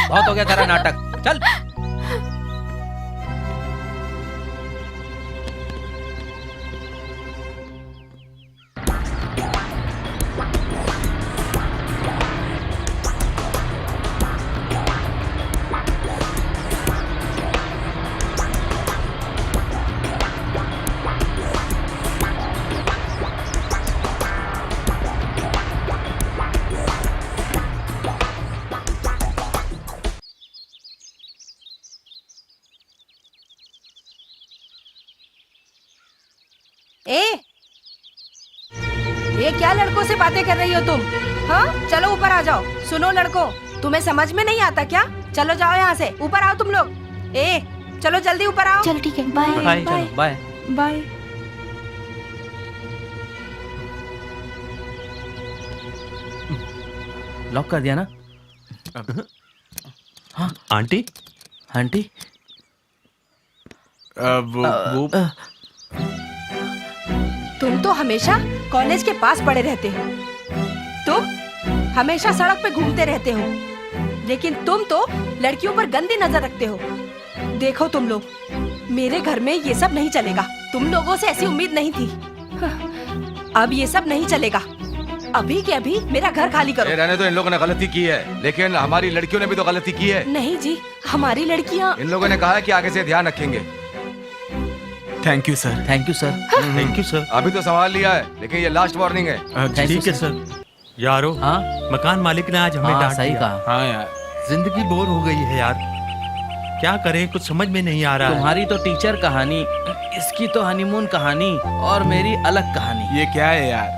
बहुत हो गया तेरा नाटक, चल। ए, ये क्या लड़कों से बातें कर रही हो तुम? हाँ, चलो ऊपर आ जाओ। सुनो लड़कों, तुम्हें समझ में नहीं आता क्या? चलो जाओ यहाँ से, ऊपर आओ तुम लोग। ए, चलो जल्दी ऊपर आओ। चलो ठीक है, बाय बाय, बाय। चलो बाय। बाय। लॉक कर दिया ना? आंटी आंटी वो तुम तो हमेशा कॉलेज के पास पड़े रहते हो, तुम हमेशा सड़क पे घूमते रहते हो, लेकिन तुम तो लड़कियों पर गंदी नजर रखते हो। देखो तुम लोग, मेरे घर में ये सब नहीं चलेगा। तुम लोगों से ऐसी उम्मीद नहीं थी। अब ये सब नहीं चलेगा। अभी के अभी मेरा घर खाली करो। रहने तो, इन लोगों ने गलती की है, लेकिन हमारी लड़कियों ने भी तो गलती की है। नहीं जी, हमारी लड़कियां। इन लोगों ने कहा है कि आगे से ध्यान रखेंगे। Thank you sir. Thank you sir. Thank you sir. अभी तो संभाल लिया है, लेकिन ये लास्ट वार्निंग है। थैंक यू ठीक है सर। यारो, हाँ मकान मालिक ने आज हमें हाँ, डांट सही दिया। कहा। हाँ यार, जिंदगी बोर हो गई है यार, क्या करें कुछ समझ में नहीं आ रहा है। तुम्हारी तो टीचर कहानी, इसकी तो हनीमून कहानी और मेरी अलग कहानी। ये क्या है यार?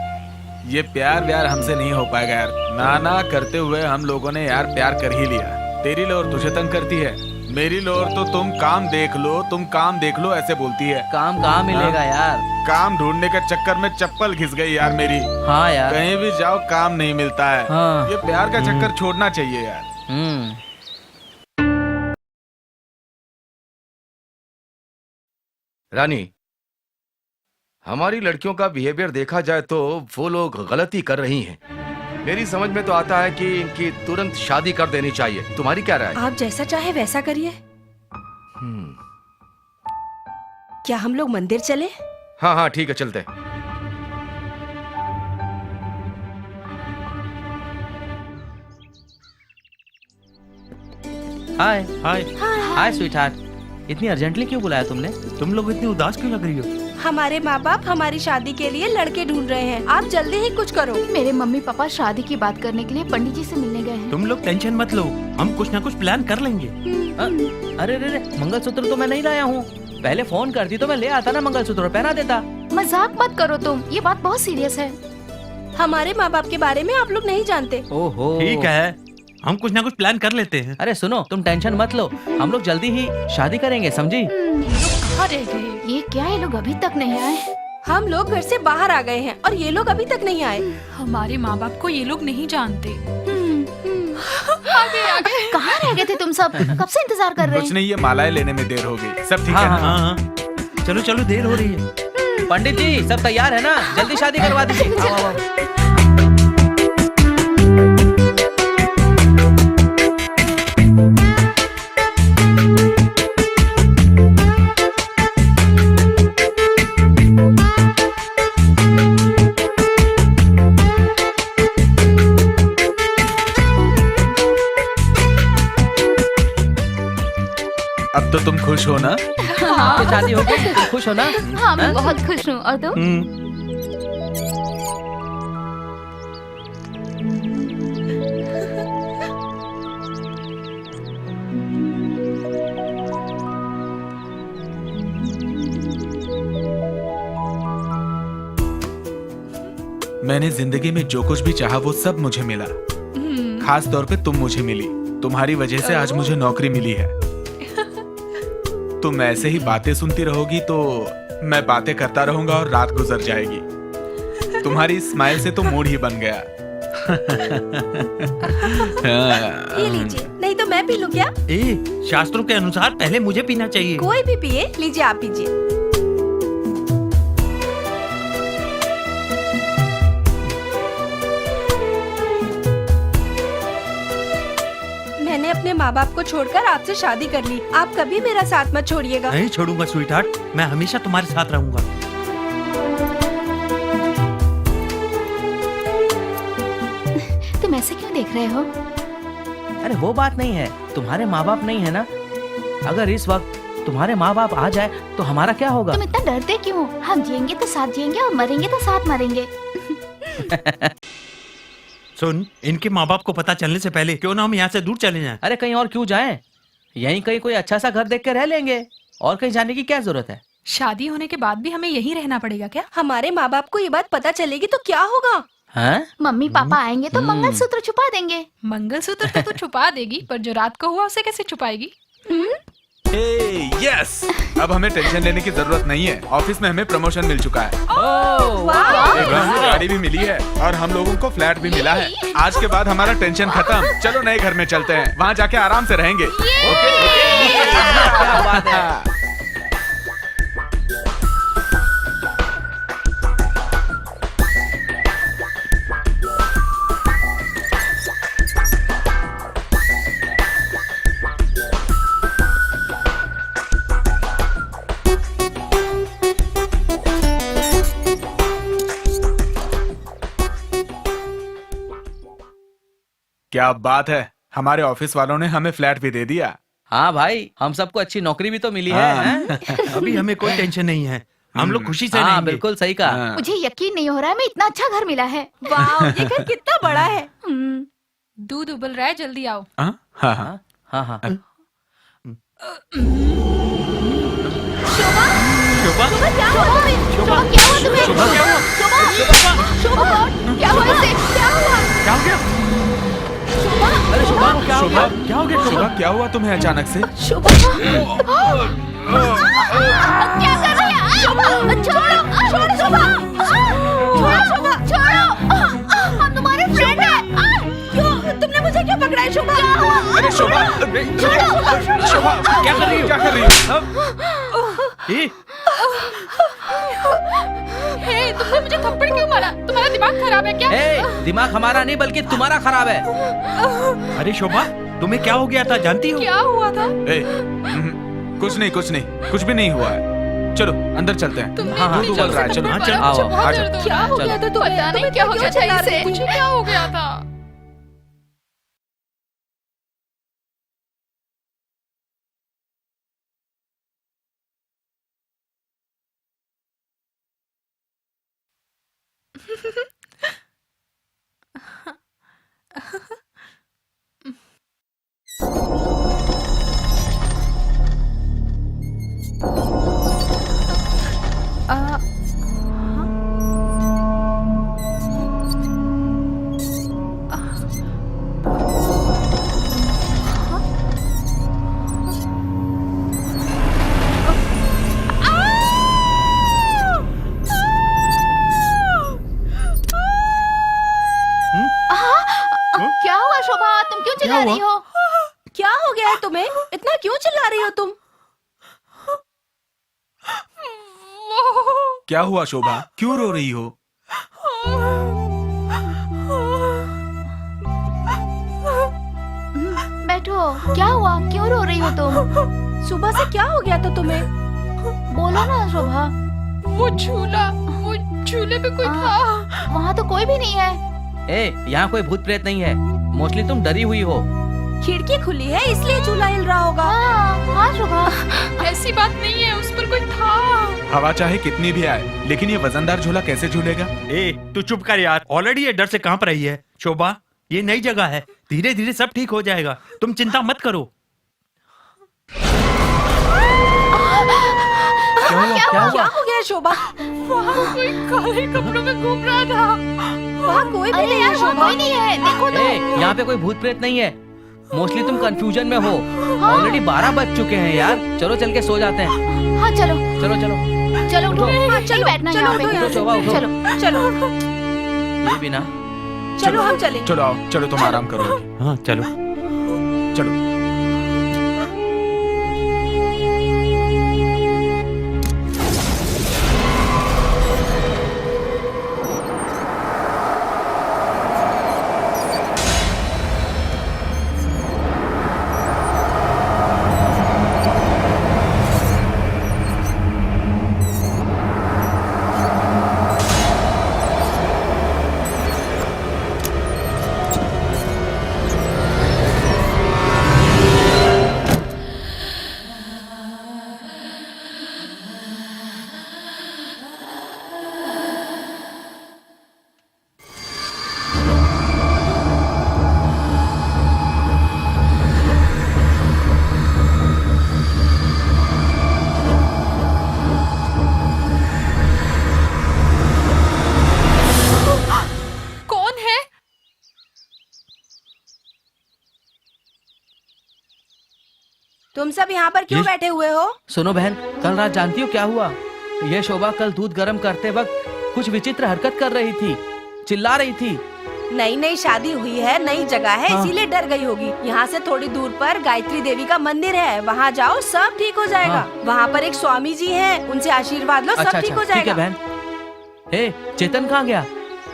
ये प्यार व्यार हमसे नहीं हो पाएगा यार। ना करते हुए हम लोगों ने यार प्यार कर ही लिया। तेरी लोर तुझे तंग करती है, मेरी लोर तो तुम काम देख लो, तुम काम देख लो ऐसे बोलती है। काम कहाँ मिलेगा यार? काम ढूंढने के चक्कर में चप्पल घिस गई यार मेरी। हाँ यार। कहीं भी जाओ काम नहीं मिलता है। हाँ। ये प्यार का चक्कर छोड़ना चाहिए यार। रानी, हमारी लड़कियों का बिहेवियर देखा जाए तो वो लोग गलती कर रही हैं। मेरी समझ में तो आता है कि इनकी तुरंत शादी कर देनी चाहिए। तुम्हारी क्या राय है? आप जैसा चाहे वैसा करिए। क्या हम लोग मंदिर चले? हाँ हाँ ठीक है, चलते हैं। हाय हाय। हाय स्वीटहार्ट, इतनी अर्जेंटली क्यों बुलाया तुमने? तुम लोग इतनी उदास क्यों लग रही हो? हमारे माँ बाप हमारी शादी के लिए लड़के ढूंढ रहे हैं, आप जल्दी ही कुछ करो। मेरे मम्मी पापा शादी की बात करने के लिए पंडित जी से मिलने गए हैं। तुम लोग टेंशन मत लो, हम कुछ ना कुछ प्लान कर लेंगे। अरे रे, मंगलसूत्र तो मैं नहीं लाया हूँ। पहले फोन करती तो मैं ले आता ना, मंगलसूत्र पहना देता। मजाक मत करो तुम, ये बात बहुत सीरियस है। हमारे माँ बाप के बारे में आप लोग नहीं जानते। ओहो ठीक है, हम कुछ ना कुछ प्लान कर लेते हैं। अरे सुनो, तुम टेंशन मत लो, हम लोग जल्दी ही शादी करेंगे, समझी? कहाँ रह गए? ये क्या, ये लोग अभी तक नहीं आए? हम लोग घर से बाहर आ गए हैं और ये लोग अभी तक नहीं आए। हमारे माँ बाप को ये लोग नहीं जानते। कहाँ रह गए थे तुम सब? कब से इंतजार कर रहे कुछ हैं? नहीं, ये मालाएं लेने में देर हो गई। सब ठीक हाँ, है ना? हाँ, हाँ, चलो चलो, देर हो रही है। पंडित जी सब तैयार है ना? जल्दी शादी करवा दीजिए। आओ, आओ, आओ। अब तो तुम खुश हो ना? आपकी शादी हो गई, तुम खुश हो ना? हाँ मैं बहुत खुश हूँ। और तुम? मैंने जिंदगी में जो कुछ भी चाहा वो सब मुझे मिला। खास तौर पे तुम मुझे मिली। तुम्हारी वजह से आज मुझे नौकरी मिली है। तुम ऐसे ही बातें सुनती रहोगी तो मैं बातें करता रहूंगा और रात गुजर जाएगी। तुम्हारी स्माइल से तो मूड ही बन गया। ये लीजिए, नहीं तो मैं पी लूं क्या? शास्त्रों के अनुसार पहले मुझे पीना चाहिए। कोई भी पिए, लीजिए आप पीजिए। मैंने अपने माँ बाप को छोड़कर आपसे शादी कर ली। आप कभी मेरा साथ मत छोड़िएगा। नहीं छोड़ूंगा स्वीटहार्ट, मैं हमेशा तुम्हारे साथ रहूंगा। तुम ऐसे क्यों देख रहे हो? अरे वो बात नहीं है, तुम्हारे माँ बाप नहीं है ना? अगर इस वक्त तुम्हारे माँ बाप आ जाए तो हमारा क्या होगा? तुम इतना डरते क्यों? हम जिएंगे तो साथ जिएंगे और मरेंगे तो साथ मरेंगे। सुन, इनके माँ बाप को पता चलने से पहले क्यों ना हम यहाँ से दूर चले जाएं। अरे कहीं और क्यों जाएं? यहीं कहीं कोई अच्छा सा घर देख के रह लेंगे, और कहीं जाने की क्या जरूरत है? शादी होने के बाद भी हमें यहीं रहना पड़ेगा क्या? हमारे माँ बाप को ये बात पता चलेगी तो क्या होगा? हैं? मम्मी पापा आएंगे तो मंगलसूत्र छुपा देंगे। मंगलसूत्र तो तू छुपा देगी, पर जो रात को हुआ उसे कैसे छुपाएगी? यस, अब हमें टेंशन लेने की जरूरत नहीं है। ऑफिस में हमें प्रमोशन मिल चुका है। एक गाड़ी भी मिली है और हम लोगों को फ्लैट भी मिला है। आज के बाद हमारा टेंशन खत्म। चलो नए घर में चलते हैं, वहाँ जाके आराम से रहेंगे। क्या बात है? क्या बात है, हमारे ऑफिस वालों ने हमें फ्लैट भी दे दिया। हाँ भाई, हम सबको अच्छी नौकरी भी तो मिली है, हाँ। हैं? अभी हमें कोई टेंशन नहीं है, हम लोग खुशी से हाँ रहेंगे। बिल्कुल सही कहा। हाँ। मुझे यकीन नहीं हो रहा है, मैं इतना अच्छा घर मिला है। वाह, ये घर कितना बड़ा है। दूध उबल रहा है, जल्दी आओ। हाँ हाँ हाँ। हाँ हाँ। शोभा, क्या हुआ तुम्हें? शोभा, क्या हुआ तुम्हें? शोभा, क्या हुआ इसे? क्या हुआ? क्या हो गया? अरे शोभा को क्या हो गया? क्या हो गया शोभा? क्या हुआ तुम्हें अचानक से? शोभा, क्या कर रही है? शोभा, छोड़ो, छोड़ो शोभा, छोड़ो शोभा, छोड़ो, हम तुम्हारे फ्रेंड हैं। क्यों? तुमने मुझे क्यों पकड़ा है शोभा? अरे शोभा, शोभा क्या कर रही हो? क्या कर रही हो? हे, तुमने मुझे थप्पड़ क्यों मारा? तुम्हारा दिमाग खराब है क्या? ए, दिमाग हमारा नहीं बल्कि तुम्हारा खराब है। अरे शोभा, तुम्हें क्या हो गया था, जानती हो? क्या हुआ था? कुछ नहीं, कुछ नहीं, कुछ भी नहीं हुआ है। चलो अंदर चलते हैं। तुमने हाँ, हाँ, इतनी चल जोर रहा है, से चलो, थप्पड़ चलो, मारा, आओ, मुझे बहुत आ दर्द जाओ। हो क्या रहा है। हो गया था तुम्हें? पता नहीं तुम्हें क्या हो क्यों गया था चिल्ला इसे, रही थी? मुझे क्या हो गया था। क्या हुआ शोभा, तुम क्यों चिल्ला रही हो? क्या हो गया है तुम्हें? इतना क्यों चिल्ला रही हो तुम? क्या हुआ शोभा, क्यों रो रही हो? बैठो, क्या हुआ, क्यों रो रही हो तुम? सुबह से क्या हो गया था तुम्हें? बोलो ना शोभा। वो झूले पे कोई था। वहाँ तो कोई भी नहीं है। ए, यहाँ कोई भूत प्रेत नहीं है। मोस्टली तुम डरी हुई हो। खिड़की खुली है इसलिए झूला हिल रहा होगा। हाँ शोभा, ऐसी बात नहीं है, उस पर कोई था। हवा चाहे कितनी भी आए, लेकिन ये वजनदार झूला कैसे झूलेगा? ए तू चुप कर यार, ऑलरेडी ये डर से कांप रही है। शोभा, ये नई जगह है, धीरे धीरे सब ठीक हो जाएगा, तुम चिंता मत करो। क्या क्या हो गया शोभा? वहाँ कोई काले कपड़ों में घूम रहा था। वहाँ कोई भी अरे नहीं यार है वहाँ शोभा। कोई नहीं है, देखो तो। ए, यहाँ पे कोई भूत प्रेत नहीं है। मोस्टली तुम कंफ्यूजन में हो। ऑलरेडी 12 बज चुके हैं यार, चलो चल के सो जाते हैं। हाँ चलो चलो चलो चलो उठो, हाँ, नहीं चलो, बैठना चलो, यहाँ उठो पे। यहाँ से। शोभा, उठो। चलो चलो ये भी ना। चलो हम चलें। चलो आओ, चलो तुम आराम करो। हाँ चलो। चलो। कौन है? तुम सब यहाँ पर क्यों ये- बैठे हुए हो? सुनो बहन, कल रात जानती हो क्या हुआ? ये शोभा कल दूध गर्म करते वक्त कुछ विचित्र हरकत कर रही थी, चिल्ला रही थी। नई नई शादी हुई है, नई जगह है, हाँ। इसीलिए डर गई होगी। यहाँ से थोड़ी दूर पर गायत्री देवी का मंदिर है, वहाँ जाओ सब ठीक हो जाएगा। हाँ। वहाँ पर एक स्वामी जी हैं, उनसे आशीर्वाद लो, सब ठीक हो ठीक है जाएगा। बहन। ए, चेतन कहाँ गया?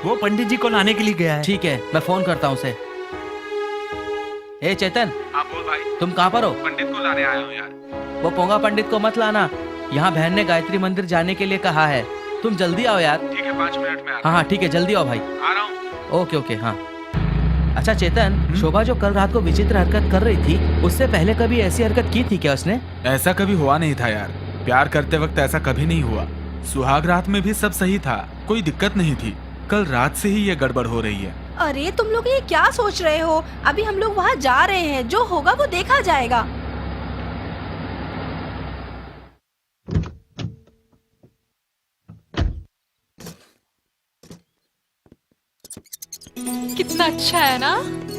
वो पंडित जी को लाने के लिए गया है। ठीक है, मैं फोन करता हूँ उसे। ए चेतन, हाँ बोल भाई, तुम कहाँ पर हो? पंडित को लाने आया हूँ यार। वो पोंगा पंडित को मत लाना, यहाँ बहन ने गायत्री मंदिर जाने के लिए कहा है। तुम जल्दी आओ यार। ठीक है, 5 मिनट में हाँ हाँ ठीक है, जल्दी आओ भाई। आ रहा हूँ। ओके ओके हाँ। अच्छा चेतन, शोभा जो कल रात को विचित्र हरकत कर रही थी, उससे पहले कभी ऐसी हरकत की थी क्या उसने? ऐसा कभी हुआ नहीं था यार, प्यार करते वक्त ऐसा कभी नहीं हुआ। सुहाग रात में भी सब सही था, कोई दिक्कत नहीं थी। कल रात से ही ये गड़बड़ हो रही है। अरे तुम लोग ये क्या सोच रहे हो? अभी हम लोग वहाँ जा रहे हैं, जो होगा वो देखा जाएगा। कितना अच्छा है ना?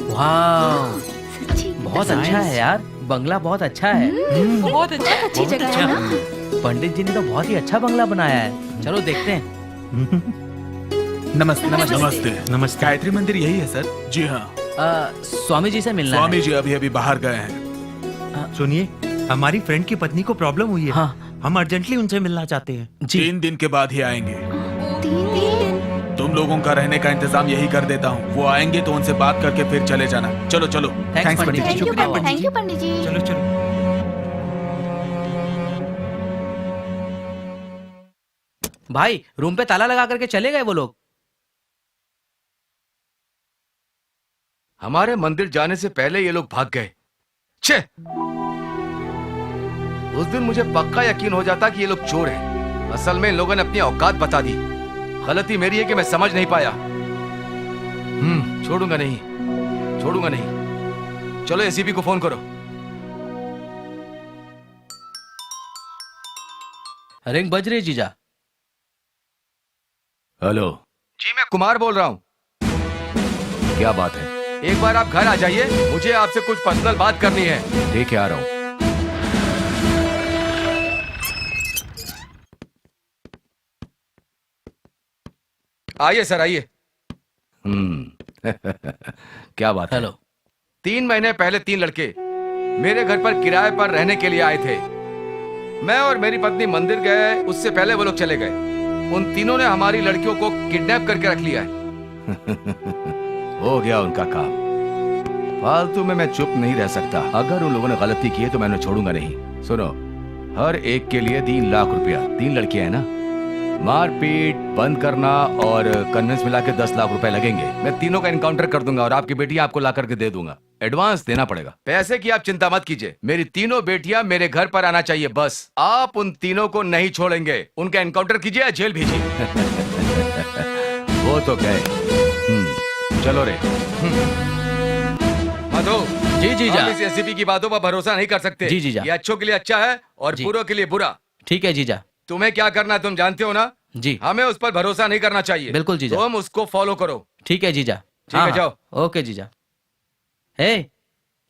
वाह, सच्ची बहुत अच्छा है यार, बंगला बहुत अच्छा है। बहुत अच्छा। अच्छी जगह है ना? पंडित जी ने तो बहुत ही अच्छा बंगला बनाया है। चलो देखते हैं। नमस्ते नमस्ते। नमस्ते। गायत्री मंदिर यही है सर? जी हाँ। स्वामी जी से मिलना स्वामी है। जी अभी अभी बाहर गए हैं। सुनिए, हमारी फ्रेंड की पत्नी को प्रॉब्लम हुई है। हाँ। हम अर्जेंटली उनसे मिलना चाहते हैं। जी 3 दिन के बाद ही आएंगे। 3 दिन। तुम लोगों का रहने का इंतजाम यही कर देता हूँ। वो आएंगे तो उनसे बात करके फिर चले जाना। चलो चलो। Thanks Pandit ji. Thank you शुक्रिया थैंक यू पंडित जी। चलो चलो। भाई रूम पे ताला लगा करके चले गए वो लोग। हमारे मंदिर जाने से पहले ये लोग भाग गए। छे! उस दिन मुझे पक्का यकीन हो जाता कि ये लोग चोर हैं। असल में इन लोगों ने अपनी औकात बता दी। गलती मेरी है कि मैं समझ नहीं पाया। छोड़ूंगा नहीं, छोड़ूंगा नहीं। चलो एसीपी को फोन करो। रिंग बज रही जीजा। हेलो जी, मैं कुमार बोल रहा हूँ। क्या बात है? एक बार आप घर आ जाइए, मुझे आपसे कुछ पर्सनल बात करनी है। लेके आ रहा हूँ। आइए सर, आइए। क्या बात है? हेलो। 3 महीने पहले 3 लड़के मेरे घर पर किराए पर रहने के लिए आए थे। मैं और मेरी पत्नी मंदिर गए, उससे पहले वो लोग चले गए। उन तीनों ने हमारी लड़कियों को किडनैप करके रख लिया है। हो गया उनका काम। फालतू में मैं चुप नहीं रह सकता। अगर उन लोगों ने गलती की है तो मैं उन्हें छोड़ूंगा नहीं। सुनो, हर एक के लिए 3 लाख रुपया। 3 लड़कियां हैं ना, मारपीट बंद करना और कन्वेंस मिला के 10 लाख रुपए लगेंगे। मैं तीनों का एनकाउंटर कर दूंगा और आपकी बेटियां आपको ला करके दे दूंगा। एडवांस देना पड़ेगा। पैसे की आप चिंता मत कीजिए। मेरी तीनों बेटियां मेरे घर पर आना चाहिए बस। आप उन तीनों को नहीं छोड़ेंगे। उनका एनकाउंटर कीजिए या जेल भेजिए। वो तो गए। चलो रे। मधु। जी जीजा। हम इस एसीपी की बातों पर भरोसा नहीं कर सकते। जी जीजा। ये अच्छों के लिए अच्छा है और बुरों के लिए बुरा। ठीक है जीजा। तुम्हें क्या करना है तुम जानते हो ना? जी। हमें उस पर भरोसा नहीं करना चाहिए। बिल्कुल जीजा। तुम उसको फॉलो करो। ठीक है जीजा। ठीक है, जाओ। ओके जीजा। हे,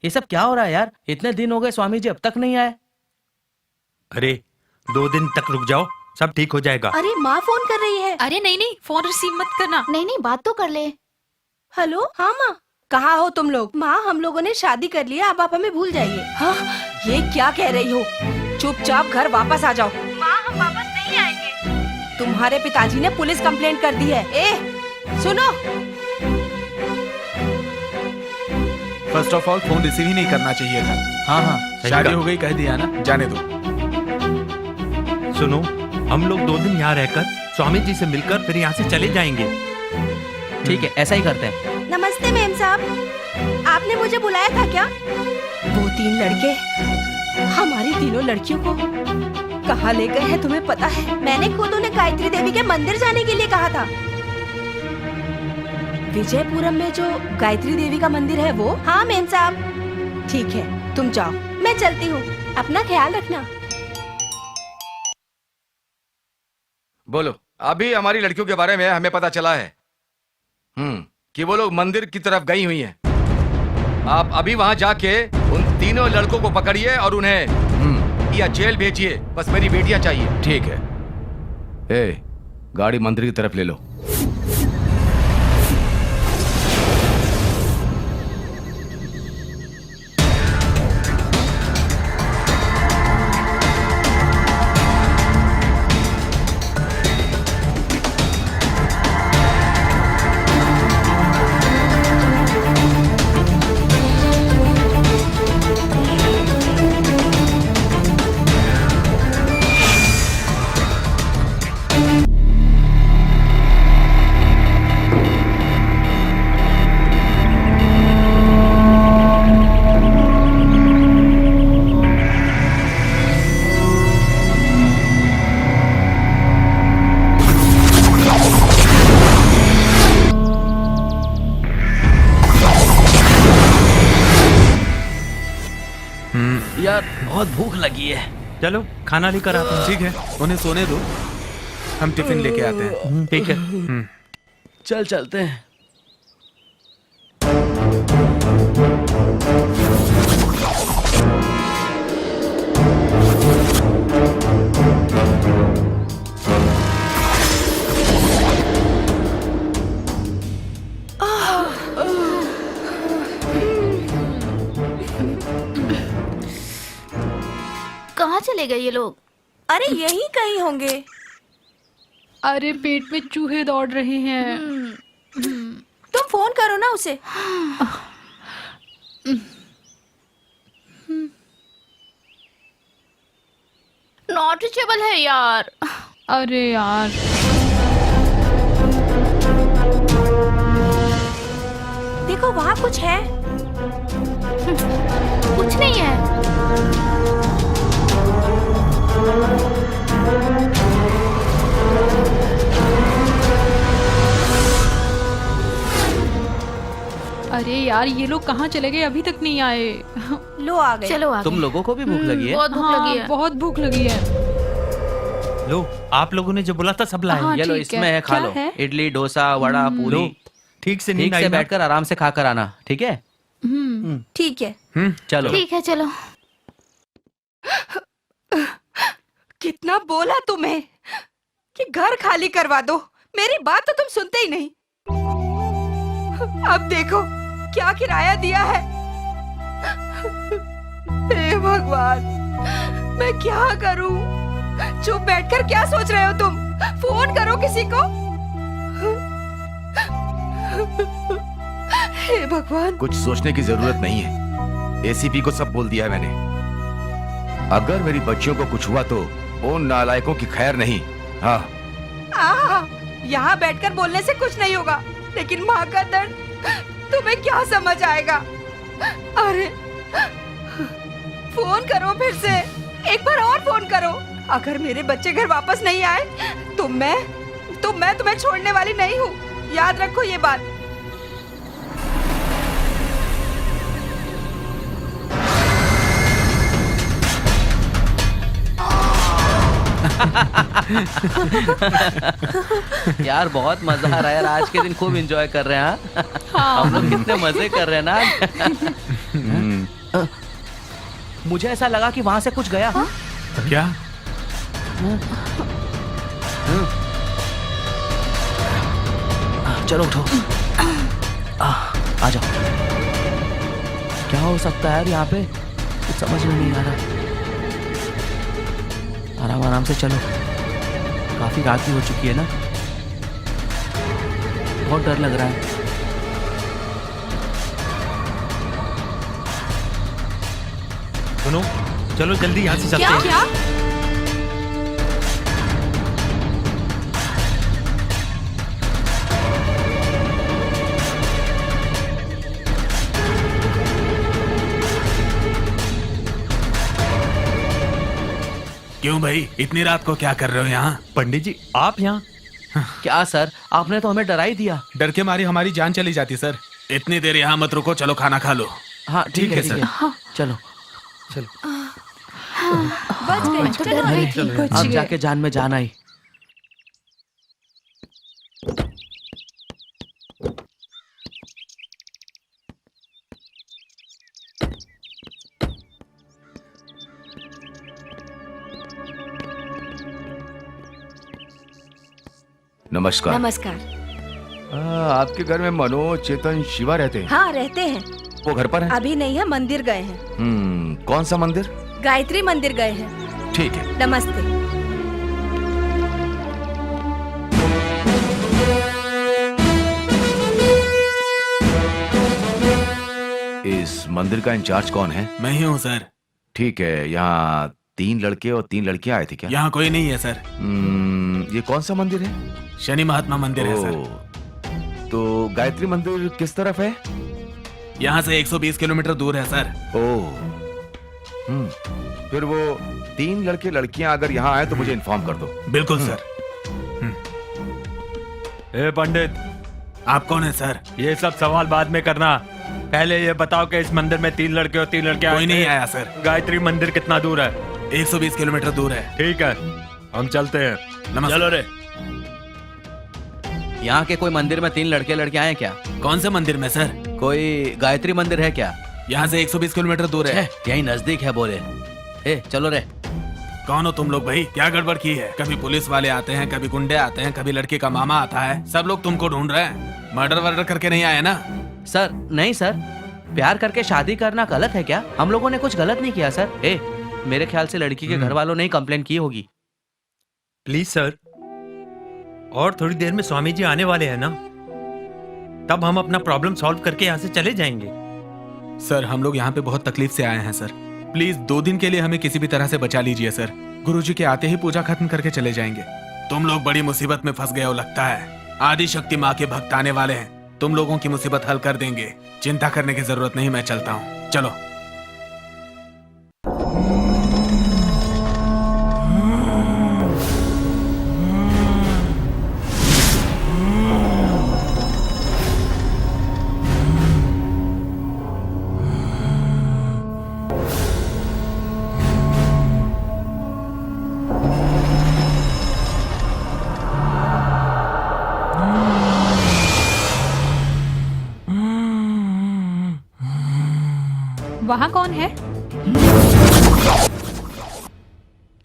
ये सब क्या हो रहा है यार? इतने दिन हो गए स्वामी जी अब तक नहीं आए। अरे 2 दिन तक रुक जाओ, सब ठीक हो जाएगा। अरे माँ फोन कर रही है। अरे नहीं नहीं, फोन रिसीव मत करना। नहीं नहीं, बात तो कर ले। हेलो। हाँ माँ, कहाँ हो तुम लोग? माँ, हम लोगों ने शादी कर लिया, अब आप हमें भूल जाइए। हाँ, ये क्या कह रही हो? चुपचाप घर वापस आ जाओ। माँ, हम वापस नहीं आएंगे। तुम्हारे पिताजी ने पुलिस कंप्लेंट कर दी है। ए, सुनो। First of all phone receive ही नहीं करना चाहिए था। हाँ हाँ शादी हो गई कह दिया ना, जाने दो। सुनो, हम लोग 2 दिन यहाँ रहकर स्वामी जी से मिलकर फिर यहाँ से चले जाएंगे। ठीक है, ऐसा ही करते हैं। नमस्ते मेम साहब, आपने मुझे बुलाया था क्या? वो 3 लड़के हमारी तीनों लड़कियों को कहाँ ले गए हैं तुम्हें पता है? मैंने खुद उन्हें गायत्री देवी के मंदिर जाने के लिए कहा था। विजयपुरम में जो गायत्री देवी का मंदिर है वो? हाँ मेम साहब। ठीक है, तुम जाओ, मैं चलती हूँ। अपना ख्याल रखना। बोलो। अभी हमारी लड़कियों के बारे में हमें पता चला है कि वो लोग मंदिर की तरफ गई हुई हैं। आप अभी वहां जाके उन तीनों लड़कों को पकड़िए और उन्हें या जेल भेजिए। बस मेरी बेटियां चाहिए। ठीक है। ए, गाड़ी मंदिर की तरफ ले लो। यार बहुत भूख लगी है। चलो खाना लेकर आते हैं। ठीक है, उन्हें सोने दो, हम टिफिन लेके आते हैं। ठीक है। चल चलते हैं। कहाँ चले गए ये लोग? अरे यहीं कहीं होंगे। अरे पेट में चूहे दौड़ रहे हैं। तुम फोन करो ना उसे। नॉट रीचेबल है यार। अरे यार, देखो वहाँ कुछ है। कुछ नहीं है। अरे यार, ये लोग कहाँ चले गए? अभी तक नहीं आए। लो आ गए। चलो आगे। तुम लोगों को भी भूख लगी है? बहुत भूख हाँ, लगी है। बहुत भूख लगी है। लो, आप लोगों ने जो बोला था सब लाए। हाँ, ये लो, ठीक इसमें है, खा क्या लो। है? इडली, डोसा, वड़ा, पूरी। लो, ठीक से ठीक नींद आई से ना? बैठकर आराम से खा कर आना, ठीक है? ठीक है। चलो। ठीक है चलो। कितना बोला तुम्हें कि घर खाली करवा दो, मेरी बात तो तुम सुनते ही नहीं। अब देखो क्या किराया दिया है। हे भगवान, मैं क्या करूं? चुप बैठकर क्या सोच रहे हो तुम? फोन करो किसी को। हे भगवान। कुछ सोचने की जरूरत नहीं है। एसीपी को सब बोल दिया है मैंने। अगर मेरी बच्चियों को कुछ हुआ तो उन नालायकों की खैर नहीं। हाँ, यहाँ बैठकर बोलने से कुछ नहीं होगा, लेकिन माँ का दर्द तुम्हें क्या समझ आएगा? अरे फोन करो फिर से, एक बार और फोन करो। अगर मेरे बच्चे घर वापस नहीं आए तो मैं तुम्हें छोड़ने वाली नहीं हूँ। याद रखो ये बात। यार बहुत मजा आ रहा है यार, आज के दिन खूब एंजॉय कर रहे हैं। हाँ? हम लोग कितने मजे कर रहे हैं ना। मुझे ऐसा लगा कि वहां से कुछ गया। क्या? चलो उठो, आ जाओ। क्या हो सकता है यार यहाँ पे, कुछ समझ में नहीं आ रहा। आराम आराम से चलो, काफी रात भी हो चुकी है ना, बहुत डर लग रहा है। सुनो, चलो जल्दी यहाँ से चलते क्या हैं। क्या? क्यों भाई, इतनी रात को क्या कर रहे हो यहाँ? पंडित जी, आप यहाँ? क्या सर, आपने तो हमें डरा ही दिया। डर के मारी हमारी जान चली जाती सर। इतनी देर यहाँ मत रुको, चलो खाना खा लो। हाँ ठीक है सर। चलो बच गए। मैं तो डर गई थी। अब जाके जान में जान आई। नमस्कार। नमस्कार। आपके घर में मनोज, चेतन, शिवा रहते हैं? हाँ रहते हैं। वो घर पर है? अभी नहीं है, मंदिर गए हैं। कौन सा मंदिर? गायत्री मंदिर गए हैं। ठीक है। नमस्ते। इस मंदिर का इंचार्ज कौन है? मैं ही हूँ सर। ठीक है। यहाँ 3 लड़के और 3 लड़कियां आए थे क्या? यहाँ कोई नहीं है सर। ये कौन सा मंदिर है? शनि महात्मा मंदिर है सर। ओह, तो गायत्री मंदिर किस तरफ है? यहाँ से 120 किलोमीटर दूर है सर। ओह, फिर वो 3 लड़के लड़कियां अगर यहाँ आए तो मुझे इन्फॉर्म कर दो। बिल्कुल सर। ए पंडित, आप कौन है सर? ये सब सवाल बाद में करना। पहले ये बताओ कि इस मंदिर में 3 लड़के और 3 लड़कियां कोई नहीं आया सर। गायत्री मंदिर कितना दूर है? 120 किलोमीटर दूर है। ठीक है, हम चलते हैं। नमस्ते। चलो रे। यहाँ के कोई मंदिर में 3 लड़के लड़कियां हैं क्या? कौन से मंदिर में सर? कोई गायत्री मंदिर है क्या? यहाँ से 120 किलोमीटर दूर है। यही नजदीक है बोले। ए चलो रे। कौन हो तुम लोग भाई? क्या गड़बड़ की है? कभी पुलिस वाले आते हैं, कभी गुंडे आते हैं, कभी लड़की का मामा आता है। सब लोग तुमको ढूंढ रहे हैं। मर्डर वर्डर करके नहीं आए ना? सर नहीं सर, प्यार करके शादी करना गलत है क्या? हम लोगों ने कुछ गलत नहीं किया सर। ए मेरे ख्याल से लड़की के घर वालों ने ही कंप्लेंट की होगी। प्लीज सर, और थोड़ी देर में स्वामी जी आने वाले हैं ना, तब हम अपना प्रॉब्लम सॉल्व करके यहाँ से चले जाएंगे। सर हम लोग यहाँ पे बहुत तकलीफ से आए हैं सर। प्लीज 2 दिन के लिए हमें किसी भी तरह से बचा लीजिए सर। गुरुजी के आते ही पूजा खत्म करके चले जाएंगे। तुम लोग बड़ी मुसीबत में फंस गए हो लगता है। आदि शक्ति माँ के भक्त आने वाले हैं, तुम लोगों की मुसीबत हल कर देंगे। चिंता करने की जरूरत नहीं, मैं चलता हूँ। चलो। वहाँ कौन है?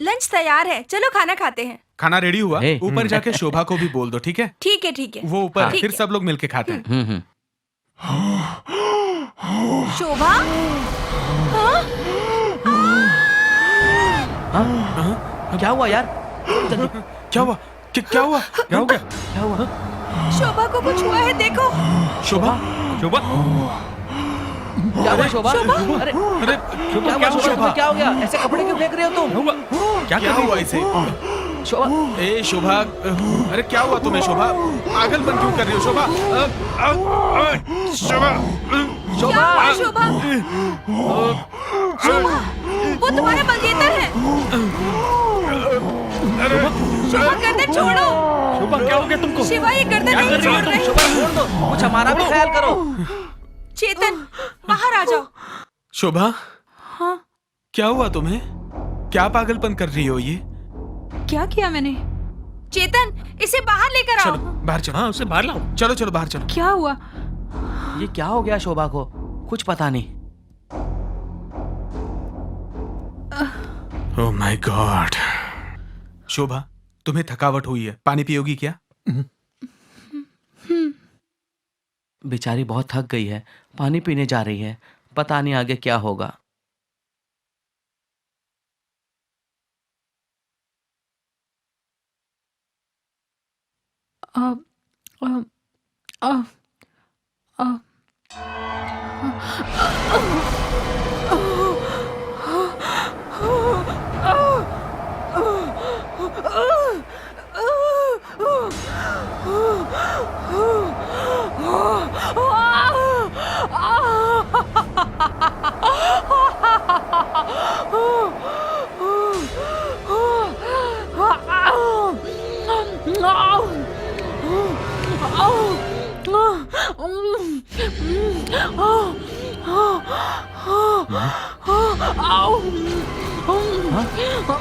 लंच तैयार है, चलो खाना खाते हैं। खाना रेडी हुआ? हे। ऊपर जाके शोभा को भी बोल दो, ठीक है? ठीक है ठीक है। वो ऊपर है, ठीक फिर है। सब लोग मिलके खाते हैं। शोभा, हाँ? क्या हुआ यार? जल्दी। क्या हुआ? क्या हुआ? क्या हो गया? क्या हुआ? शोभा को कुछ हुआ है, देखो। शोभा, शोभा, क्या हुआ शोभा? अरे अरे क्या हुआ शोभा? तुम्हें क्या हो गया? ऐसे कपड़े क्यों फेंक रहे हो तुम? क्या हुआ इसे? शोभा, ए शोभा, अरे क्या हुआ तुम्हें शोभा? पागलपन क्यों कर रही हो शोभा? शोभा, क्या हुआ शोभा? शोभा, वो तुम्हारा मंगेतर है। शोभा, गर्दन छोड़ो। शोभा क्या हो गया तुमको? शिवा, ये गर्दन नहीं छोड़ रहे। शोभा छोड़ दो, कुछ हमारा भी ख्याल करो। चेतन, बाहर आ जाओ। शोभा, हाँ, क्या हुआ तुम्हें? क्या पागलपन कर रही हो ये? क्या किया मैंने? चेतन, इसे बाहर लेकर आओ। चलो बाहर चलो। हाँ, उसे बाहर लाओ। चलो चलो बाहर चलो। क्या हुआ? ये क्या हो गया शोभा को? कुछ पता नहीं। Oh my God. शोभा, तुम्हें थकावट हुई है, पानी पियोगी क्या? बेचारी बहुत थक गई है, पानी पीने जा रही है। पता नहीं आगे क्या होगा। अ, अ, अ, अ, हाँ?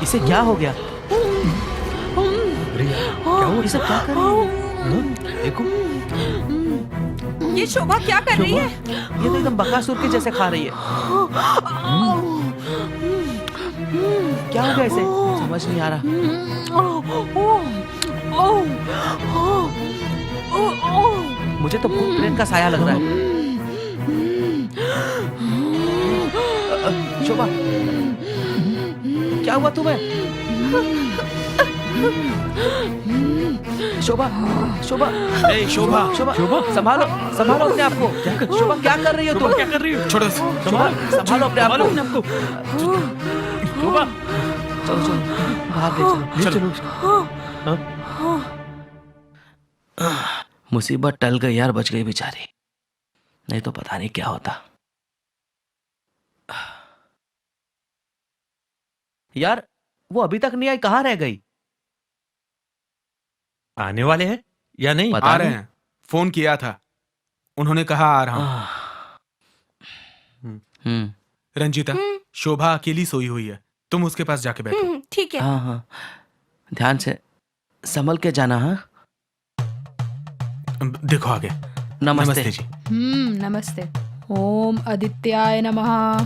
इसे क्या हो गया? क्या हो? इसे क्या कर रही है? देखो, ये शोभा क्या कर रही है? ये तो एकदम बकासुर के जैसे खा रही है। क्या हो गया इसे? समझ नहीं आ रहा। मुझे तो भूत प्रेत का साया लग रहा है। शोभा, क्या हुआ तुम्हें? शोभा, शोभा, ए शोभा, शोभा, संभालो, संभालो अपने आप को। शोभा, क्या कर रही हो तुम? क्या कर रही हो? छोड़ो। शोभा, संभालो अपने आप को। शोभा, चलो चलो, बाहर ले चलो। मुसीबत टल गई यार, बच गई बेचारी, नहीं तो पता नहीं क्या होता। यार, वो अभी तक नहीं आई, कहाँ रह गई? आने वाले हैं या नहीं? पता आ रहे नहीं। हैं, फोन किया था, उन्होंने कहा आ रहा हूँ। रंजीता, शोभा अकेली सोई हुई है, तुम उसके पास जाके बैठो। ठीक है। हाँ हाँ, ध्यान से संभल के जाना। हाँ, देखो आगे। नमस्ते जी। नमस्ते। ओम आदित्याय नमः।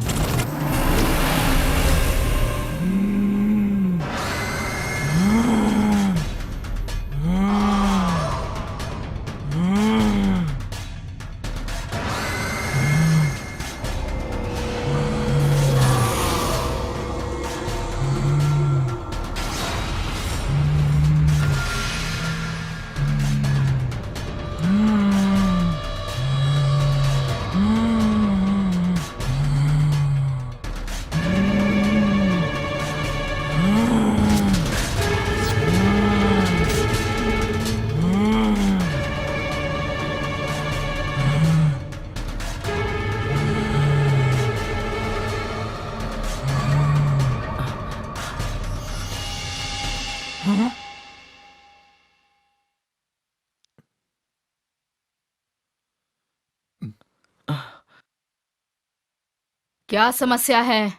क्या समस्या है?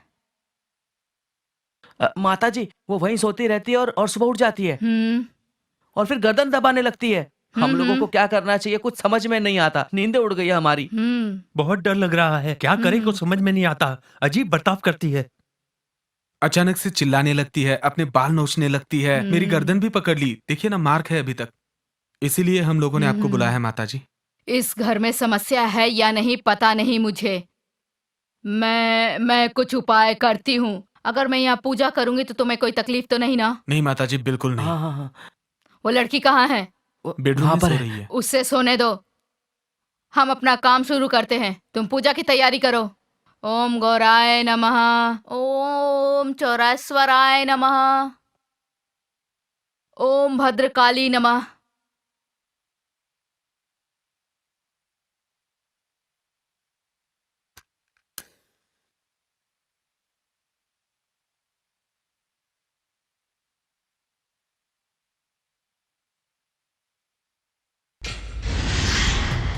माता जी, वो वहीं सोती रहती है और सुबह उठ जाती है और फिर गर्दन दबाने लगती है। हम लोगों को क्या करना चाहिए कुछ समझ में नहीं आता। नींदें उड़ गई है हमारी। बहुत डर लग रहा है, क्या करें कुछ समझ में नहीं आता। अजीब बर्ताव करती है। अचानक से चिल्लाने लगती है, अपने बाल नोचने लगती है, मेरी गर्दन भी पकड़ ली। देखिए ना, मार्क है अभी तक। इसीलिए हम लोगों ने आपको बुलाया है माता जी। इस घर में समस्या है या नहीं पता नहीं मुझे। मैं कुछ उपाय करती हूँ। अगर मैं यहाँ पूजा करूंगी तो तुम्हें कोई तकलीफ तो नहीं ना? नहीं माता जी, बिल्कुल नहीं। हाँ। वो लड़की कहाँ है? बेडरूम में सो रही है। उससे सोने दो। हम अपना काम शुरू करते हैं। तुम पूजा की तैयारी करो। ओम गौराय नमः, ओम चौराश्वराय नमः, ओम भद्रकाली नमः।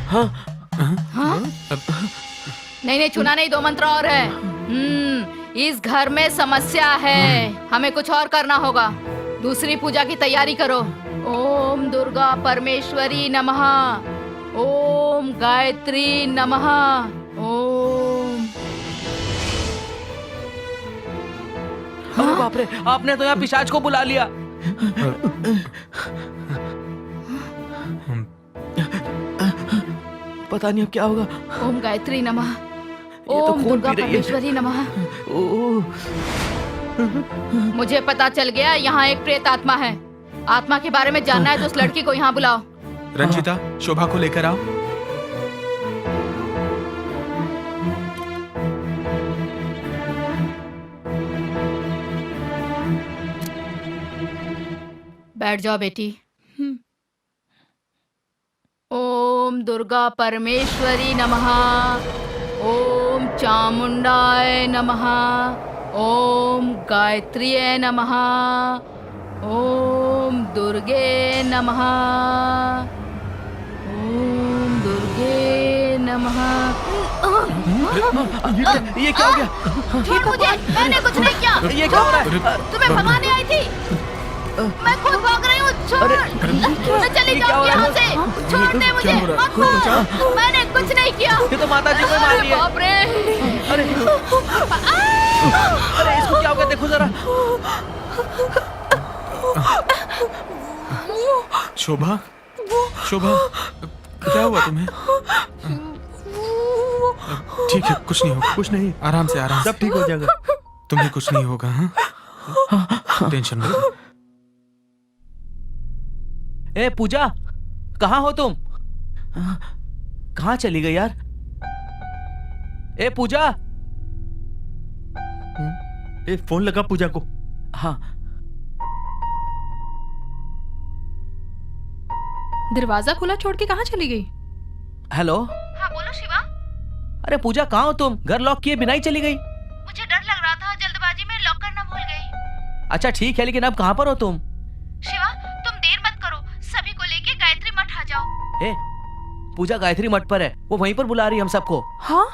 हाँ? नहीं, छूना नहीं, 2 मंत्र और है। इस घर में समस्या है, हमें कुछ और करना होगा। दूसरी पूजा की तैयारी करो। ओम दुर्गा परमेश्वरी नमः, ओम गायत्री नमः, ओम। अरे बाप रे, आपने तो यहाँ पिशाच को बुला लिया। पता नहीं अब क्या होगा। ओम गायत्री नमः, तो ओम खून दुर्गा पी रही है। परमेश्वरी नमः। ओह, मुझे पता चल गया यहाँ एक प्रेत आत्मा है। आत्मा के बारे में जानना है तो उस लड़की को यहाँ बुलाओ। रंजिता, शोभा को लेकर आओ। बैठ जाओ बेटी। ओम दुर्गा परमेश्वरी नमः, ओम चामुंडाय नमः, ओम गायत्रीय नमः, ओम दुर्गे नमः, ओम दुर्गे नमः। ये क्या हो गया? छोड़ मुझे, मैंने कुछ नहीं किया। ये क्या हो रहा है? तुम्हें भगाने आई थी। मैं खुद भाग रही हूँ। छोड़, मैं चली जाऊंगी यहाँ से। छोड़ दे मुझे, मत मार। मैंने कुछ नहीं किया। ये तो माता जी को मार दिया। बाप रे। अरे इसको क्या हो गया? देखो जरा। शोभा, शोभा, क्या हुआ तुम्हें? ठीक है, कुछ नहीं होगा। कुछ नहीं, आराम से, आराम से। सब ठीक हो जाएगा। तुम्हें कुछ नहीं होगा। हाँ, टेंशन मत लो। ए पूजा, कहाँ हो तुम? कहाँ चली गई यार? ए पूजा। ए, फोन लगा पूजा को। हाँ। दरवाजा खुला छोड़ के कहाँ चली गई? हेलो। हाँ बोलो शिवा। अरे पूजा, कहाँ हो तुम? घर लॉक किए बिना ही चली गई। मुझे डर लग रहा था, जल्दबाजी में लॉक करना भूल गई। अच्छा ठीक है, लेकिन अब कहाँ पर हो तुम? शिवा तुम देर मत करो, सभी को लेके गायत्री मठ आ जाओ। ए, पूजा गायत्री मठ पर है, वो वहीं पर बुला रही है हम सबको। हाँ?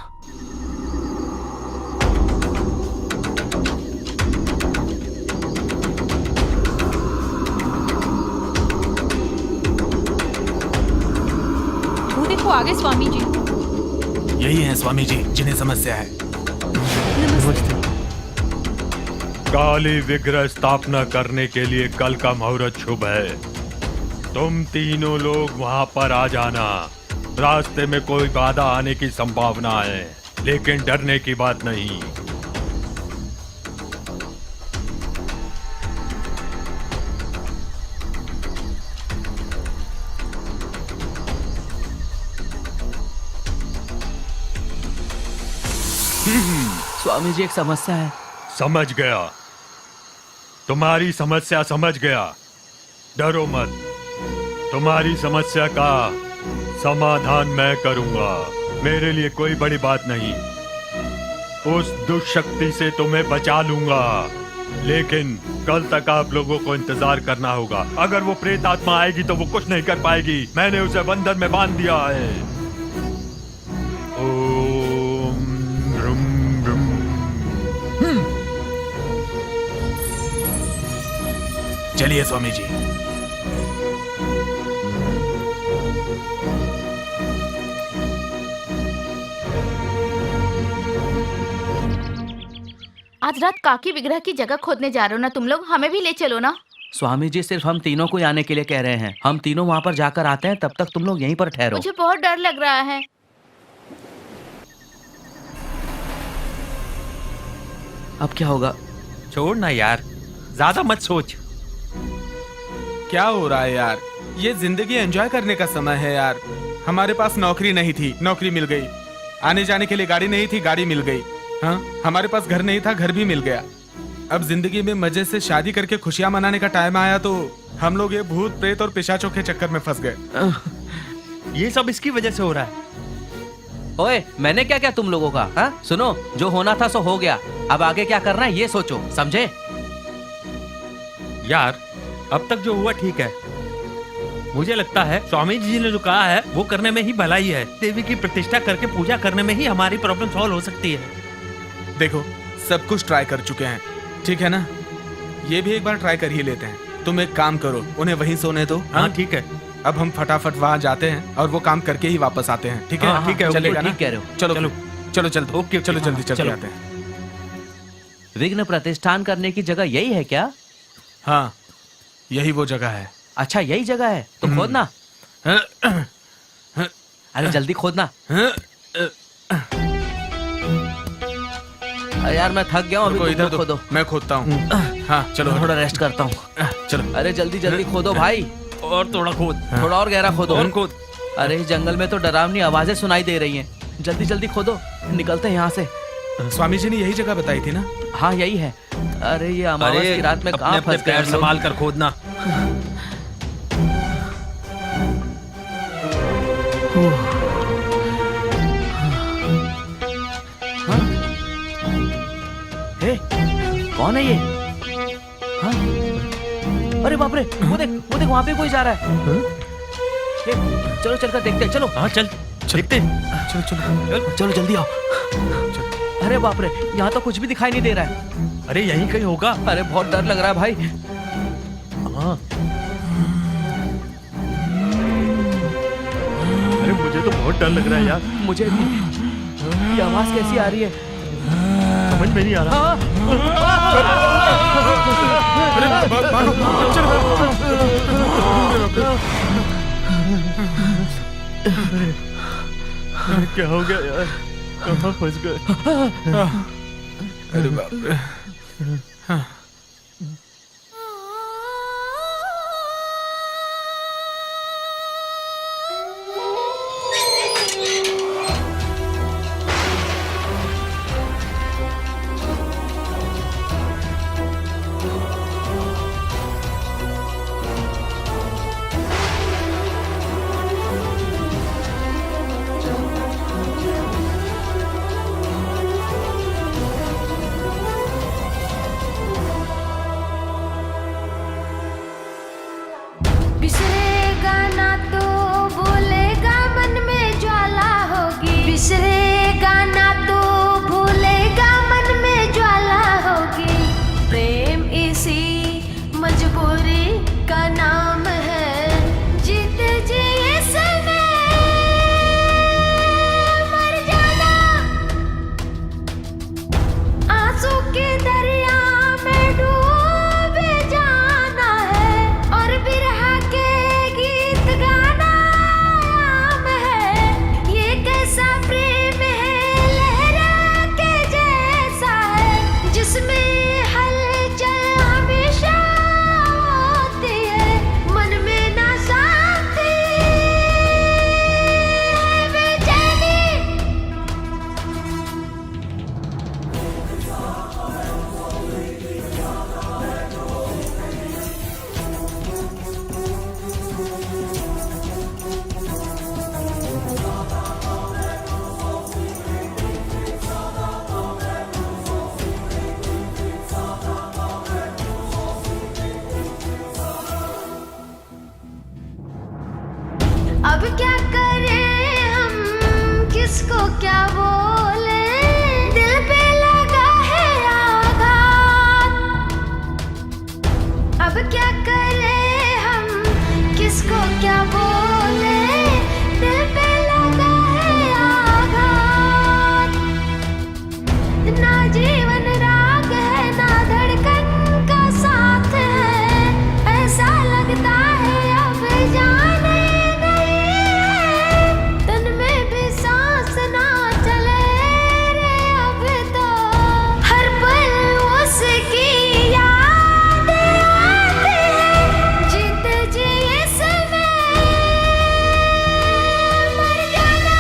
वो देखो आगे स्वामी जी। यही है स्वामी जी जिन्हें समस्या है। काली विग्रह स्थापना करने के लिए कल का मुहूर्त शुभ है। तुम तीनों लोग वहां पर आ जाना। रास्ते में कोई बाधा आने की संभावना है, लेकिन डरने की बात नहीं। स्वामी जी, एक समस्या है। समझ गया, तुम्हारी समस्या समझ गया। डरो मत, तुम्हारी समस्या का समाधान मैं करूंगा। मेरे लिए कोई बड़ी बात नहीं। उस दुष्शक्ति से तुम्हें बचा लूंगा, लेकिन कल तक आप लोगों को इंतजार करना होगा। अगर वो प्रेत आत्मा आएगी तो वो कुछ नहीं कर पाएगी। मैंने उसे बंधन में बांध दिया है। ओम ह्रूम ह्रूम चलिए स्वामी जी। आज रात काकी विग्रह की जगह खोदने जा रहे हो ना तुम लोग, हमें भी ले चलो ना। स्वामी जी सिर्फ हम तीनों को आने के लिए कह रहे हैं। हम तीनों वहाँ पर जाकर आते हैं, तब तक तुम लोग यहीं पर ठहरो। मुझे बहुत डर लग रहा है। अब क्या होगा? छोड़ ना यार, ज्यादा मत सोच। क्या हो रहा है यार? ये जिंदगी एंजॉय करने का समय है यार। हमारे पास नौकरी नहीं थी, नौकरी मिल गई। आने जाने के लिए गाड़ी नहीं थी, गाड़ी मिल गई। हाँ, हमारे पास घर नहीं था, घर भी मिल गया। अब जिंदगी में मजे से शादी करके खुशियां मनाने का टाइम आया तो हम लोग ये भूत प्रेत और पिशाचों के चक्कर में फंस गए। ये सब इसकी वजह से हो रहा है। ओए, मैंने क्या क्या तुम लोगों का? हाँ, सुनो, जो होना था सो हो गया। अब आगे क्या करना है ये सोचो, समझे? यार अब तक जो हुआ ठीक है। मुझे लगता है स्वामी जी ने जो कहा है वो करने में ही भलाई है। देवी की प्रतिष्ठा करके पूजा करने में ही हमारी प्रॉब्लम सॉल्व हो सकती है। देखो, सब कुछ ट्राई कर चुके हैं, ठीक है ना? ये भी एक बार ट्राई कर ही लेते हैं। तुम एक काम करो, उन्हें वहीं सोने दो। हाँ ठीक है। अब हम फटाफट वहाँ जाते हैं और वो काम करके ही वापस आते हैं, ठीक है? हाँ, ठीक है, चलेगा ना? ठीक कह रहे हो। चलो चलो। चलो चलो ओके, चलो जल्दी चलते चलो। आते हैं। विघ्न प्रतिष्ठान करने की जगह यही है क्या? हाँ, यही वो जगह है। अच्छा, यही जगह है तो खोदना। अरे जल्दी खोदना। अरे यार मैं थक गया हूँ, अभी रुको, तुम इधर लोग दो, खोदो। मैं खोदता हूँ। हाँ चलो, थोड़ा रेस्ट करता हूँ। चलो। अरे जल्दी जल्दी खोदो भाई, और थोड़ा खोद। थोड़ा और गहरा खोदो। और खोद। अरे इस जंगल में तो डरावनी आवाजें सुनाई दे रही हैं। जल्दी जल्दी खोदो, निकलते हैं यहाँ से। स्वामी जी ने यही जगह बताई थी ना? हाँ यही है। अरे ये अमावस की रात में कहाँ अपने फंस गए पैर हम लोग? संभाल कर खोदना। हे, कौन है ये? हाँ? अरे बाप रे, वो देख वहाँ पे कोई जा रहा है। हे, चलो चलकर देखते हैं, चलो। हाँ चल, देखते हैं। चलो चलो चलो जल्दी आओ। अरे बाप रे, यहाँ तो कुछ भी दिखाई नहीं दे रहा है। अरे यहीं कहीं होगा। अरे बहुत डर लग रहा है भाई। हाँ। अरे मुझे तो बहुत डर लग रहा है यार। मुझे भी। ये आवाज कैसी आ रही है? समझ में नहीं आ रहा। अरे क्या हो गया यार? कहाँ फंस गए? अरे बाप रे। ना जीवन राग है ना धड़कन का साथ है, ऐसा लगता है अब जाने नहीं है, तन में भी सांस ना चले रे अब तो, हर पल उसकी याद आती है, जीते जी इसमें मर जाना।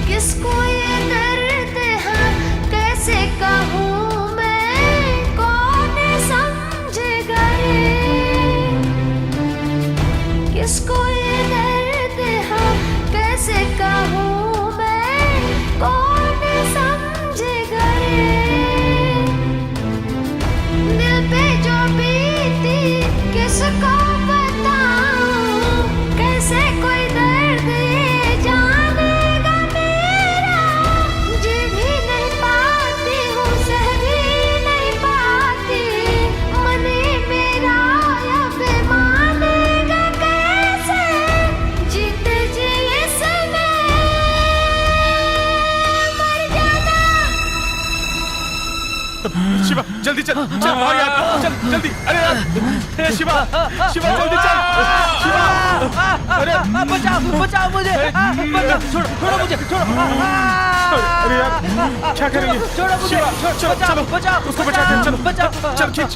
किसको ये दर्द है कैसे कहूँ मैं, कौन समझेगा ये, किसको ये दर्द है कैसे कहूँ मैं, कौन समझेगा ये, दिल पे जो बीती किसको बताऊं, कैसे कोई दर्द ये जानेगा मेरा, जी भी नहीं पाती हूँ सह भी नहीं पाती, मन ही मेरा अब मानेगा कैसे, जीते जी इसमें मर जाना। शिवा जल्दी चल चल भाग यार, चल जल्दी। अरे यार ए, शिवा शिवा जल्दी चल। शिवा अरे बचाओ बचाओ मुझे, बचाओ, छोड़ो छोड़ो मुझे, छोड़ो। अरे यार क्या करेंगे? छोड़ो मुझे, चलो चलो बचाओ, उसको बचा के चलो, बचाओ, चल खींच,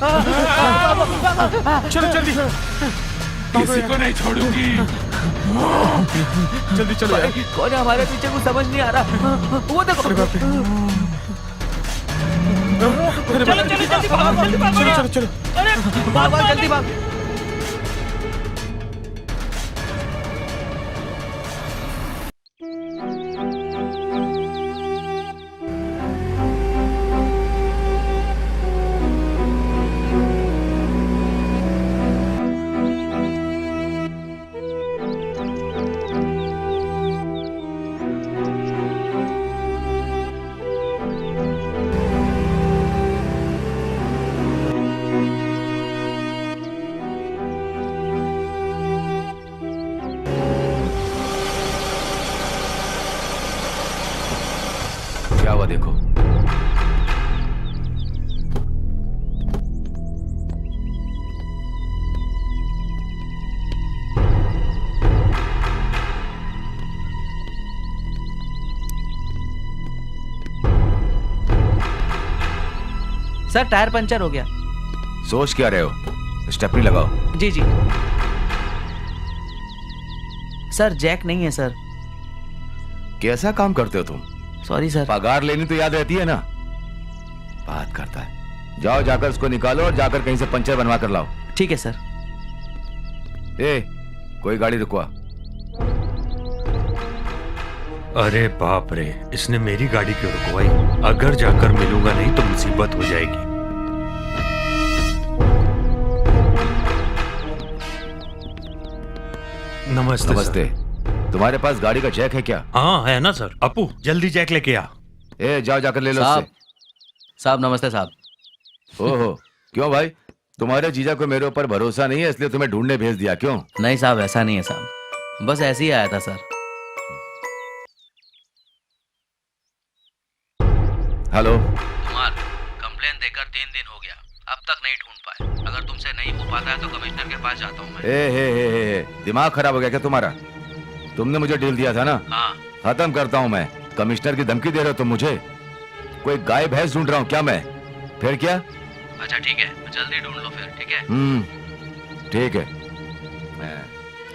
चलो जल्दी, किसी को नहीं छोड़ूंगी, जल्दी चलो यार। कौन है हमारे पीछे, कुछ समझ नहीं आ रहा। वो देखो, चलो चलो जल्दी भागो, जल्दी भागो, चलो चलो चलो, अरे भाग भाग जल्दी भाग। क्या हुआ देखो। सर टायर पंचर हो गया। सोच क्या रहे हो? स्टेपनी लगाओ। जी जी सर, जैक नहीं है सर। कैसा काम करते हो तुम? Sorry sir. पगार लेनी तो याद रहती है ना। बात करता है। जाओ जाकर उसको निकालो और जाकर कहीं से पंचर बनवा कर लाओ। ठीक है सर। ए, कोई गाड़ी रुकवा। अरे बाप रे, इसने मेरी गाड़ी क्यों रुकवाई? अगर जाकर मिलूंगा नहीं तो मुसीबत हो जाएगी। नमस्ते नमस्ते। तुम्हारे पास गाड़ी का जैक है क्या? हाँ है ना सर। अपू जल्दी जैक लेके आ। ए, जाओ जाकर ले लो साहब, उससे। साहब नमस्ते साहब। ओहो, क्यों भाई? तुम्हारे जीजा को मेरे ऊपर भरोसा नहीं है इसलिए तुम्हें ढूंढने भेज दिया क्यों? नहीं साहब, ऐसा नहीं है साहब, बस ऐसे ही आया था सर। हेलो। कुमार, कंप्लेन देकर 3 दिन हो गया, अब तक नहीं ढूंढ पाए। अगर तुमसे नहीं हो पाता है तो कमिश्नर के पास जाता हूँ मैं। हे, दिमाग खराब हो गया क्या तुम्हारा? तुमने मुझे डील दिया था ना। हाँ। खत्म करता हूँ मैं। कमिश्नर की धमकी दे रहे हो तुम मुझे? कोई गाय भैंस ढूंढ रहा हूँ क्या मैं? फिर क्या? अच्छा ठीक है, जल्दी ढूंढ लो फिर। ठीक है। ठीक है।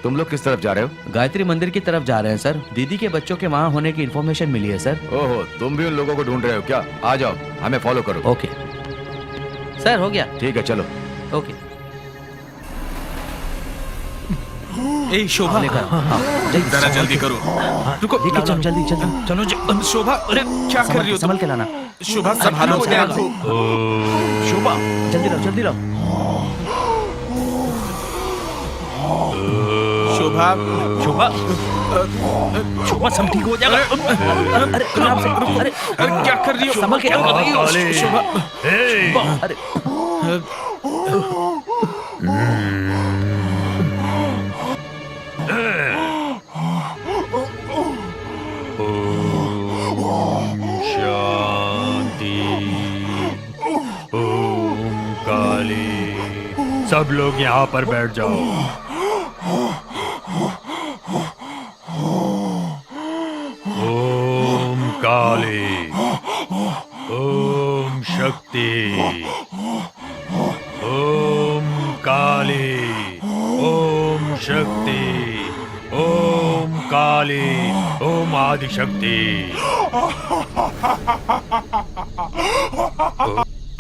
तुम लोग किस तरफ जा रहे हो? गायत्री मंदिर की तरफ जा रहे हैं सर। दीदी के बच्चों के वहाँ होने की इन्फॉर्मेशन मिली है सर। ओहो, तुम भी उन लोगों को ढूंढ रहे हो क्या? आ जाओ, हमें फॉलो करो। ओके सर, हो गया। ठीक है, चलो। ओके। ए शोभा, जरा जल्दी करो। रुको, चलो जल्दी जल्दी चलो शोभा। अरे क्या कर रही हो? संभल के लाना। शोभा संभालो, ध्यान दो। शोभा जल्दी लाओ, जल्दी लाओ। शुभा शुभा शुभा सब ठीक हो जाएगा। अरे आराम से, अरे क्या कर रही हो? संभल के, क्या कर रही हो? काले। शुभा, हे। अरे ओम शांति। ओम काली। सब लोग यहाँ पर बैठ जाओ। ओम काली। ओम शक्ति। ओम काली। ओम शक्ति। ओम काली। ओम आदिशक्ति।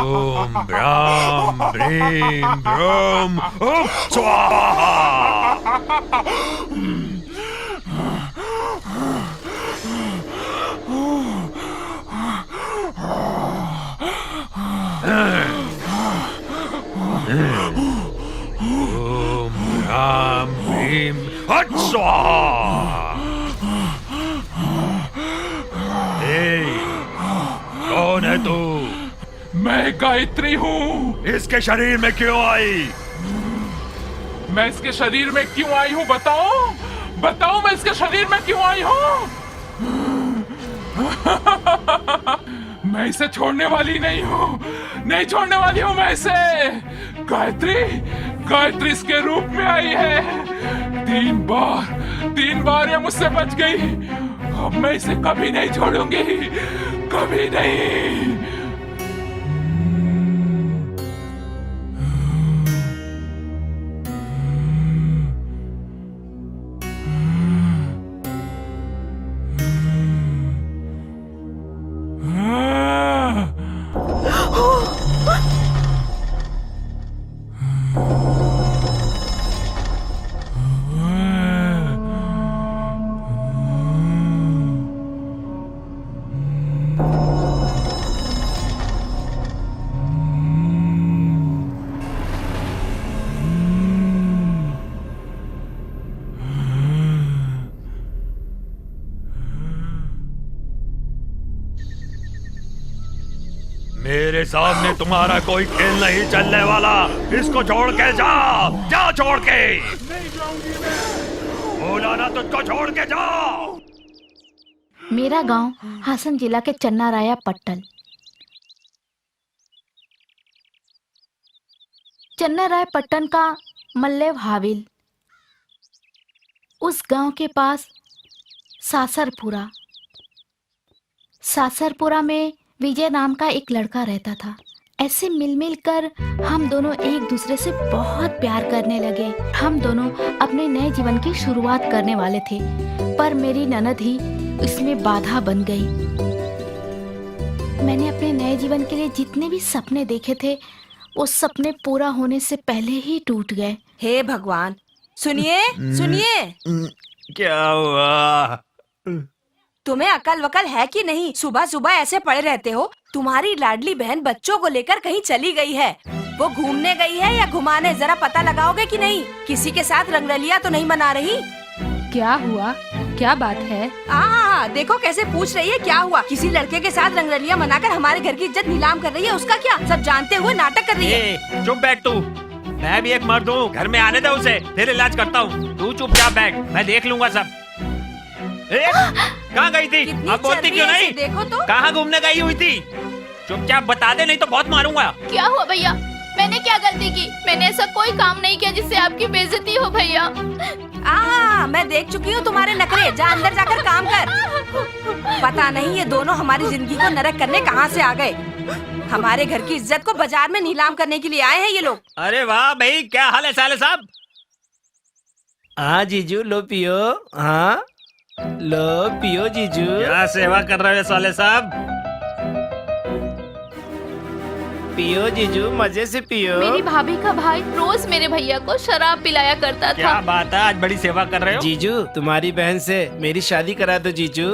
ओम ब्राम ब्रीम ब्रह्म ओम स्वाहा। ओम राम भीम हट स्वाहा। कौन है तू? मैं गायत्री हूँ। इसके शरीर में क्यों आई? मैं इसके शरीर में क्यों आई हूँ बताओ? बताओ मैं इसके शरीर में क्यों आई हूँ? मैं इसे छोड़ने वाली नहीं हूँ, नहीं छोड़ने वाली हूँ मैं इसे। गायत्री, गायत्री इसके रूप में आई है। 3 बार ये मुझसे बच गई। अब मैं इसे कभी नहीं छोड़ूंगी, कभी नहीं। मेरे सामने तुम्हारा कोई खेल नहीं चलने वाला। इसको छोड़ के जा, जा छोड़ के। बोला ना तुझको छोड़ के जा। मेरा गांव हासन जिला के चन्नाराया पट्टन। चन्नाराय पट्टन का मल्लेव हाविल। उस गांव के पास सासरपुरा। सासरपुरा में विजय नाम का एक लड़का रहता था। ऐसे मिल मिल कर हम दोनों एक दूसरे से बहुत प्यार करने लगे। हम दोनों अपने नए जीवन की शुरुआत करने वाले थे, पर मेरी ननद ही इसमें बाधा बन गई। मैंने अपने नए जीवन के लिए जितने भी सपने देखे थे, वो सपने पूरा होने से पहले ही टूट गए। हे भगवान, सुनिए सुनिए। क्या हुआ? तुम्हें अकल वकल है कि नहीं? सुबह सुबह ऐसे पड़े रहते हो। तुम्हारी लाडली बहन बच्चों को लेकर कहीं चली गई है। वो घूमने गई है या घुमाने, जरा पता लगाओगे कि नहीं? किसी के साथ रंगरलिया तो नहीं मना रही? क्या हुआ? क्या बात है? देखो कैसे पूछ रही है क्या हुआ। किसी लड़के के साथ रंगरलिया मनाकर हमारे घर की इज्जत नीलाम कर रही है। उसका क्या? सब जानते हुए नाटक कर रही है। चुप बैठ तू। मैं भी एक मर्द हूँ, घर में आने दे उसे, फिर इलाज करता हूँ। तू चुपचाप बैठ, मैं देख लूंगा सब। कहाँ गई थी? कितनी अब बोलती चर्बी क्यों है नहीं? इसे, देखो तो। कहाँ घूमने गई हुई थी? चुपचाप बता दे, नहीं तो बहुत मारूंगा। क्या हुआ भैया? मैंने क्या गलती की? मैंने ऐसा कोई काम नहीं किया जिससे आपकी बेइज्जती हो भैया। मैं देख चुकी हूँ तुम्हारे नखरे। जा अंदर जाकर काम कर। पता नहीं ये दोनों हमारी जिंदगी को नरक करने कहाँ से आ गए। हमारे घर की इज्जत को बाजार में नीलाम करने के लिए आए हैं ये लोग। अरे वाह भाई, क्या हाल है साले साहब? हाँ जीजू, लो पियो। हाँ लो पियो जीजू। क्या सेवा कर रहे हो साले साहब? पियो जीजू, मजे से पियो। मेरी भाभी का भाई रोज मेरे भैया को शराब पिलाया करता क्या था। बात है, आज बड़ी सेवा कर रहे हो। जीजू, तुम्हारी बहन से मेरी शादी करा दो जीजू।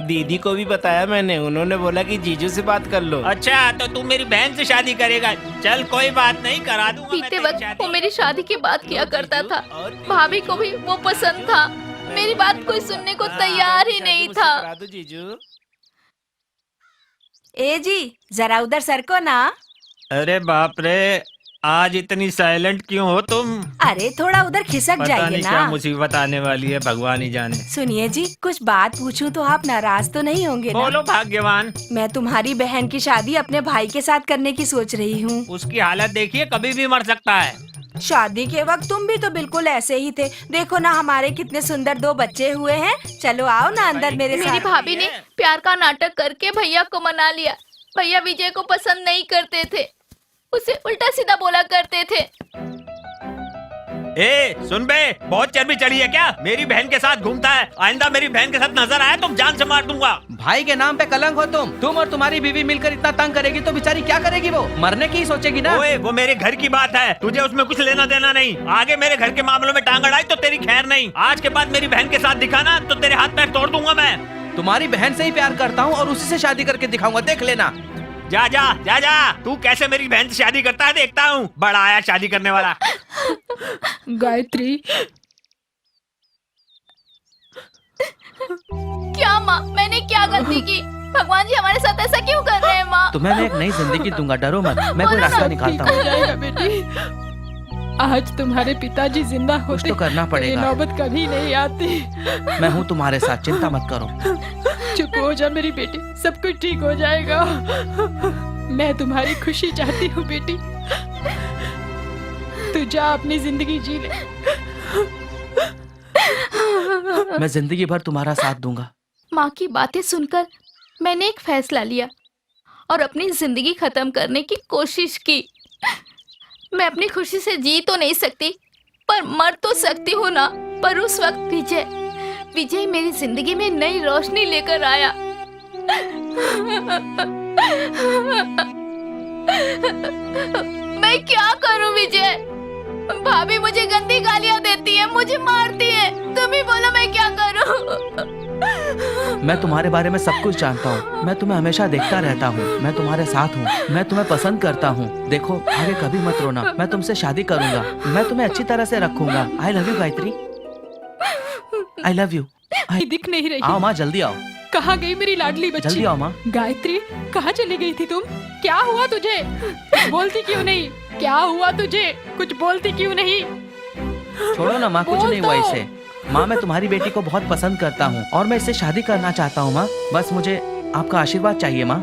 दीदी को भी बताया मैंने, उन्होंने बोला कि जीजू से बात कर लो। अच्छा तो तू मेरी बहन से शादी करेगा? चल कोई बात नहीं, करा दूंगा मैं बीते तेरी वक्त शादी। वो मेरी शादी की बात किया करता था, भाभी को भी वो पसंद था, मेरी बात कोई सुनने को तैयार ही नहीं था। करा दो जीजू। ए जी जरा उधर सरको ना। अरे बाप रे, आज इतनी साइलेंट क्यों हो तुम? अरे थोड़ा उधर खिसक पता जाइए नहीं ना। क्या मुसीबत आने वाली है, भगवान ही जाने। सुनिए जी, कुछ बात पूछूं तो आप नाराज तो नहीं होंगे ना? बोलो भाग्यवान। मैं तुम्हारी बहन की शादी अपने भाई के साथ करने की सोच रही हूँ। उसकी हालत देखिए, कभी भी मर सकता है। शादी के वक्त तुम भी तो बिल्कुल ऐसे ही थे। देखो ना हमारे कितने सुंदर 2 बच्चे हुए हैं। चलो आओ ना अंदर मेरे मेरी साथ। भाभी ने प्यार का नाटक करके भैया को मना लिया। भैया विजय को पसंद नहीं करते थे, उसे उल्टा सीधा बोला करते थे। ए सुन बे, बहुत चर्बी चढ़ी है क्या? मेरी बहन के साथ घूमता है, आइंदा मेरी बहन के साथ नजर आया तो जान से मार दूंगा। भाई के नाम पे कलंक हो तुम और तुम्हारी बीवी मिलकर इतना तंग करेगी तो बेचारी क्या करेगी? वो मरने की ही सोचेगी ना। ओए वो मेरे घर की बात है, तुझे उसमें कुछ लेना देना नहीं। आगे मेरे घर के मामलों में टांग अड़ाई तो तेरी खैर नहीं। आज के बाद मेरी बहन के साथ दिखाना तो तेरे हाथ पैर तोड़ दूंगा मैं। तुम्हारी बहन से ही प्यार करता हूँ और उसी से शादी करके दिखाऊंगा, देख लेना। जा जा जा जा, तू कैसे मेरी बहन से शादी करता है देखता हूँ। बड़ा आया शादी करने वाला। गायत्री, क्या माँ, मैंने क्या गलती की? भगवान जी हमारे साथ ऐसा क्यों कर रहे हैं माँ? तुम्हें मैं एक नई जिंदगी दूंगा, डरो मत, मैं कोई रास्ता निकालता ठीक हो हूँ। जाएगा बेटी। आज तुम्हारे पिताजी जिंदा कुछ होते तो करना ये पड़ेगा। नौबत कभी नहीं आती। मैं हूँ तुम्हारे साथ, चिंता मत करो। चुप हो जा मेरी बेटी, सब कुछ ठीक हो जाएगा। मैं तुम्हारी खुशी चाहती हूँ बेटी। तू जा अपनी जिंदगी जी ले। मैं जिंदगी भर तुम्हारा साथ दूंगा। माँ की बातें सुनकर मैंने एक फैसला लिया और अपनी जिंदगी खत्म करने की कोशिश की। मैं अपनी खुशी से जी तो नहीं सकती, पर मर तो सकती हूँ ना। पर उस वक्त विजय मेरी जिंदगी में नई रोशनी लेकर आया। मैं क्या करूं विजय? भाभी मुझे गंदी गालियां देती है, मुझे मारती है। तुम ही बोलो मैं क्या करूं? मैं तुम्हारे बारे में सब कुछ जानता हूँ, मैं तुम्हें हमेशा देखता रहता हूँ, मैं तुम्हारे साथ हूँ, मैं तुम्हें पसंद करता हूँ। देखो आगे कभी मत रोना, मैं तुमसे शादी करूंगा, मैं तुम्हें अच्छी तरह से रखूंगा। आई love you Gayatri, I love you. दिख नहीं रही। आओ माँ, जल्दी आओ। कहाँ गई मेरी लाडली बच्ची? जल्दी आओ माँ। गायत्री, कहाँ चली गई थी तुम? क्या हुआ तुझे? बोलती क्यों नहीं? क्या हुआ तुझे? कुछ बोलती क्यों नहीं? छोड़ो ना माँ, कुछ बोल नहीं हुआ दो। इसे। माँ मैं तुम्हारी बेटी को बहुत पसंद करता हूँ और मैं इससे शादी करना चाहता हूँ माँ, बस मुझे आपका आशीर्वाद चाहिए माँ।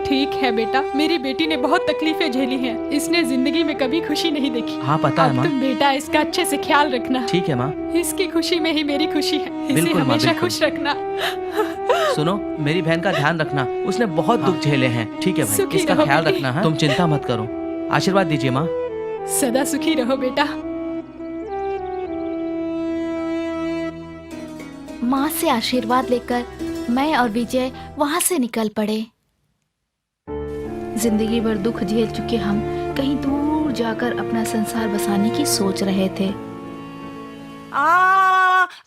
ठीक है बेटा, मेरी बेटी ने बहुत तकलीफें झेली हैं। इसने जिंदगी में कभी खुशी नहीं देखी। हाँ पता है अब माँ। तुम बेटा इसका अच्छे से ख्याल रखना। ठीक है माँ। इसकी खुशी में ही मेरी खुशी है। इसे बिल्कुल माँ, हमेशा बिल्कुल। खुश रखना। सुनो, मेरी बहन का ध्यान रखना, उसने बहुत दुख झेले हैं। ठीक है भाई, सुखी इसका रहो ख्याल बेटी। रखना है। तुम चिंता मत करो, आशीर्वाद दीजिए माँ। सदा सुखी रहो बेटा। माँ से आशीर्वाद लेकर मैं और विजय वहाँ से निकल पड़े। जिंदगी भर दुख झेल चुके हम कहीं दूर जाकर अपना संसार बसाने की सोच रहे थे।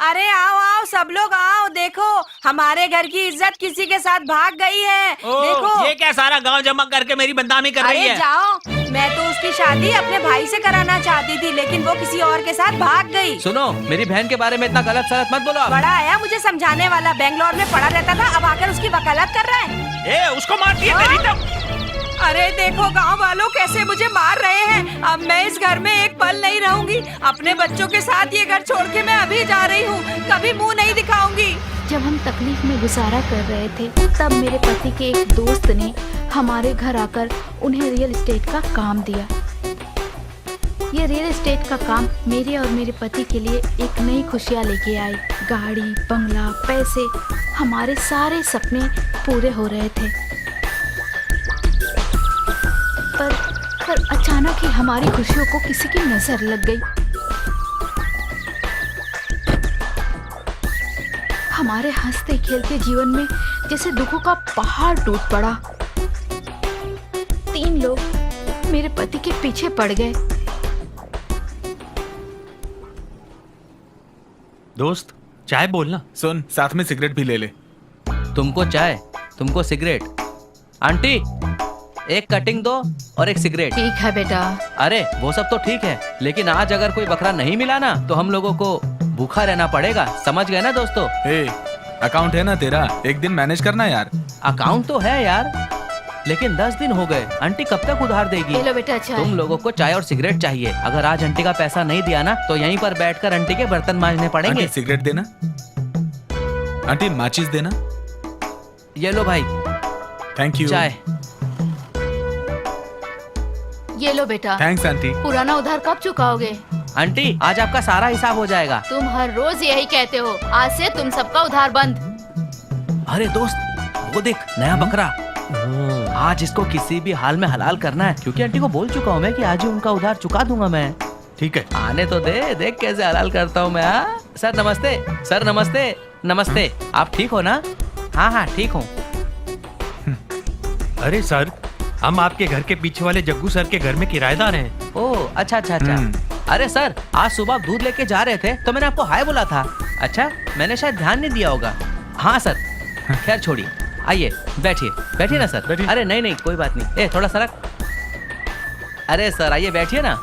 अरे आओ आओ सब लोग आओ। देखो हमारे घर की इज्जत किसी के साथ भाग गई है। देखो ये क्या सारा गांव जमा करके मेरी बदनामी कर रही अरे है? जाओ, मैं तो उसकी शादी अपने भाई से कराना चाहती थी, लेकिन वो किसी और के साथ भाग गई। सुनो, मेरी बहन के बारे में इतना गलत सलत मत बोलो आप। बड़ा आया मुझे समझाने वाला, बेंगलोर में पढ़ा रहता था, अब आकर उसकी वकालत कर रहा है। उसको मार दिया मेरी तो। अरे देखो गांव वालों कैसे मुझे मार रहे हैं। अब मैं इस घर में एक पल नहीं रहूंगी। अपने बच्चों के साथ ये घर छोड़ के मैं अभी जा रही हूँ, कभी मुंह नहीं दिखाऊंगी। जब हम तकलीफ में गुजारा कर रहे थे तब मेरे पति के एक दोस्त ने हमारे घर आकर उन्हें रियल एस्टेट का काम दिया। ये रियल एस्टेट का काम मेरे और मेरे पति के लिए एक नई खुशियाँ लेके आई। गाड़ी, बंगला, पैसे, हमारे सारे सपने पूरे हो रहे थे। पर अचानक ही हमारी खुशियों को किसी की नजर लग गई। हमारे हंसते खेलते जीवन में जैसे दुखों का पहाड़ टूट पड़ा। 3 लोग मेरे पति के पीछे पड़ गए। दोस्त चाय बोलना। सुन, साथ में सिगरेट भी ले ले। तुमको चाय, तुमको सिगरेट। आंटी एक कटिंग दो और एक सिगरेट। ठीक है बेटा। अरे वो सब तो ठीक है, लेकिन आज अगर कोई बकरा नहीं मिला ना तो हम लोगों को भूखा रहना पड़ेगा, समझ गए ना दोस्तों? अकाउंट है ना तेरा, एक दिन मैनेज करना यार। अकाउंट तो है यार, लेकिन 10 दिन हो गए, आंटी कब तक उधार देगी? ले लो बेटा चाय। तुम लोगों को चाय और सिगरेट चाहिए। अगर आज आंटी का पैसा नहीं दिया ना तो यहीं पर बैठकर आंटी के बर्तन मांजने पड़ेंगे। आंटी सिगरेट देना, आंटी माचिस देना। ये लो भाई थैंक यू। चाय। ये लो बेटा। Thanks aunty. पुराना उधार कब चुकाओगे? आंटी आज आपका सारा हिसाब हो जाएगा। तुम हर रोज यही कहते हो, आज से तुम सबका उधार बंद। अरे दोस्त वो देख नया बकरा, आज इसको किसी भी हाल में हलाल करना है, क्योंकि आंटी को बोल चुका हूँ मैं कि आज ही उनका उधार चुका दूंगा मैं। ठीक है, आने तो दे, देख कैसे हलाल करता हूँ मैं। हाँ सर नमस्ते, सर नमस्ते। नमस्ते, आप ठीक हो ना? हाँ हाँ ठीक हूँ। अरे सर, हम आपके घर के पीछे वाले जग्गू सर के घर में किराएदार हैं। ओह अच्छा अच्छा अच्छा। अरे सर आज सुबह आप दूध लेके जा रहे थे तो मैंने आपको हाय बोला था। अच्छा मैंने शायद ध्यान नहीं दिया होगा। हाँ सर खैर छोड़िए, आइए बैठिए। बैठिए ना सर। अरे नहीं नहीं कोई बात नहीं, थोड़ा सा रख। अरे सर आइए बैठिए ना।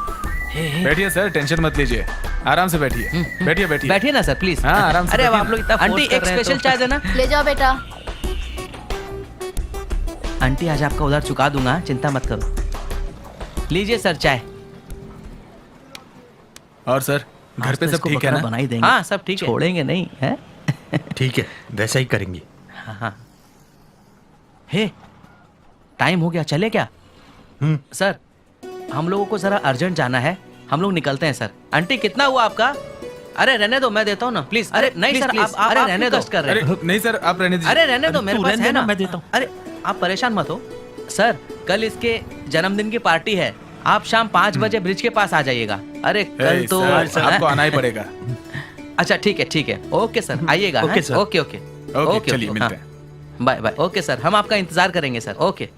बैठिए सर, टेंशन मत लीजिए, आराम से बैठिए। बैठिए बैठिए बैठिए ना सर प्लीज। हाँ आराम से। अरे अब आप लोग इतना आंटी एक स्पेशल चाय देना। ले जाओ बेटा। आंटी आज आपका उधार चुका दूंगा, चिंता मत करो। लीजिए सर चाय। और सर घर पे सब ठीक है ना? बना ही देंगे। हाँ सब ठीक है, छोड़ेंगे नहीं है। ठीक है, वैसा ही करेंगे। हाँ हाँ। हे टाइम हो गया, चले क्या? सर हम लोगों को जरा अर्जेंट जाना है, हम लोग निकलते हैं सर। आंटी कितना हुआ आपका? अरे रहने दो, मैं देता हूँ ना प्लीज। अरे नहीं सर आप अरे रहने दो। कर रहे नहीं सर आप रहने दीजिए। अरे रहने दो, मेरे पास है ना, मैं देता हूँ। अरे आप परेशान मत हो सर, कल इसके जन्मदिन की पार्टी है, आप शाम 5 बजे ब्रिज के पास आ जाइएगा। अरे कल तो आपको आना ही पड़ेगा। अच्छा ठीक है ओके सर आइएगा। Okay sir. Okay okay okay चलिए मिलते हैं। Bye bye. ओके सर हम आपका इंतजार करेंगे सर। ओके।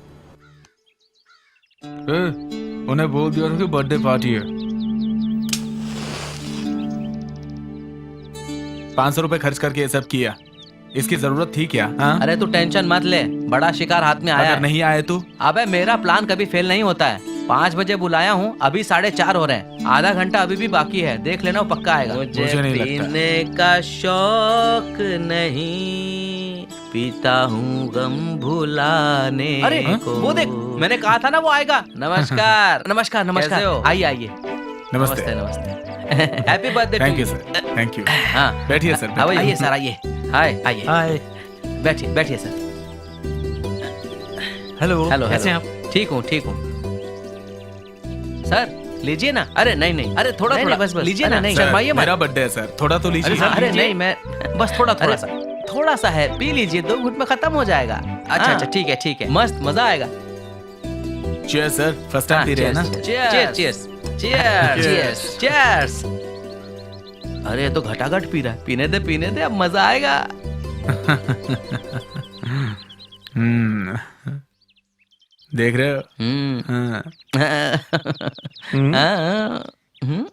उन्हें बोल दिया था कि बर्थडे पार्टी है। 500 रुपए खर्च करके ये सब किया, इसकी जरूरत थी क्या? हाँ? अरे तू टेंशन मत ले, बड़ा शिकार हाथ में आया। अगर नहीं आए तो? अबे मेरा प्लान कभी फेल नहीं होता है। 5 बजे बुलाया हूँ, अभी 4:30 हो रहे हैं, आधा घंटा अभी भी बाकी है, देख लेना वो पक्का आएगा। मुझे नहीं लगता। पीने का शौक नहीं, पीता हूँ गम भुलाने को। वो देख मैंने कहा था ना वो आएगा। नमस्कार नमस्कार नमस्कार। आइए आइए। नमस्ते नमस्ते। Happy birthday. Thank you sir. Thank you. हाँ बैठिए सर। आइए सर आइए। हाय आइए। हाय। बैठिए बैठिए सर। हेलो हेलो कैसे हैं आप? ठीक हूँ सर लीजिए ना। अरे नहीं नहीं, अरे थोड़ा थोड़ा बस लीजिए ना, नहीं शर्माइए मत। मेरा बर्थडे है सर, थोड़ा तो लीजिए। अरे नहीं मैं बस थोड़ा सा है, पी लीजिए, 2 घूंट में खत्म हो जाएगा। अच्छा अच्छा ठीक है मस्त मजा आएगा। Cheers sir, first time P रहे हैं ना? Cheers cheers cheers cheers. अरे तो घटाघट पी रहा है, पीने दे अब मजा आएगा। देख रहे हो?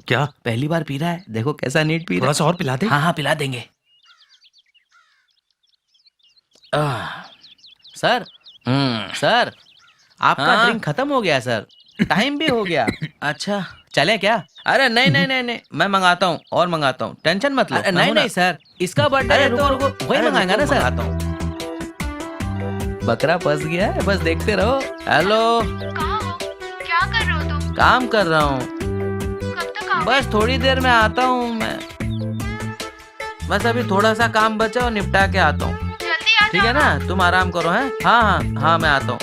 क्या पहली बार पी रहा है, देखो कैसा नीट पी रहा है। थोड़ा सा और पिला दे। हाँ पिला देंगे। सर सर आपका ड्रिंक खत्म हो गया सर, टाइम भी हो गया। अच्छा चले क्या? अरे नहीं मैं मंगाता हूँ और मंगाता हूँ, टेंशन मत लो। नहीं सर इसका बर्थडे है तो वही मंगाएगा ना सर। बकरा फंस गया है, बस देखते रहो। हेलो क्या कर रहे हो तुम? काम कर रहा हूँ, कब तक आओगे? बस थोड़ी देर में आता हूँ मैं, बस अभी थोड़ा सा काम बचा और निपटा के आता हूँ। जल्दी आ ठीक है ना, तुम आराम करो। हैं हाँ मैं आता हूँ।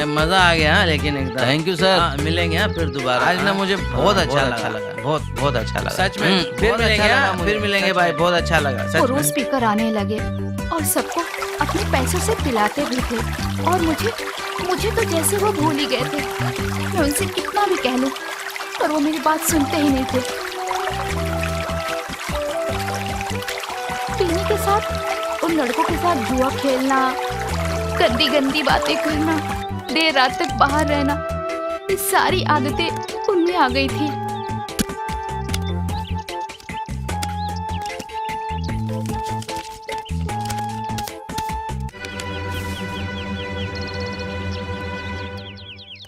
मजा आ गया लेकिन एकदम। Thank you sir. मिलेंगे फिर दोबारा। आज ना मुझे बहुत अच्छा लगा, बहुत अच्छा लगा सच में। फिर मिलेंगे भाई, बहुत अच्छा लगा वो सच रोज में। स्पीकर आने लगे और सबको अपने पैसों से पिलाते भी थे, और मुझे तो जैसे वो भूल ही गए थे। मैं उनसे कितना भी कह लूं पर वो मेरी बात सुनते ही नहीं थे। पीने के साथ उन लड़कों के साथ जुआ खेलना, गंदी बातें करना, देर रात तक बाहर रहना, ये सारी आदतें उनमें आ गई थी।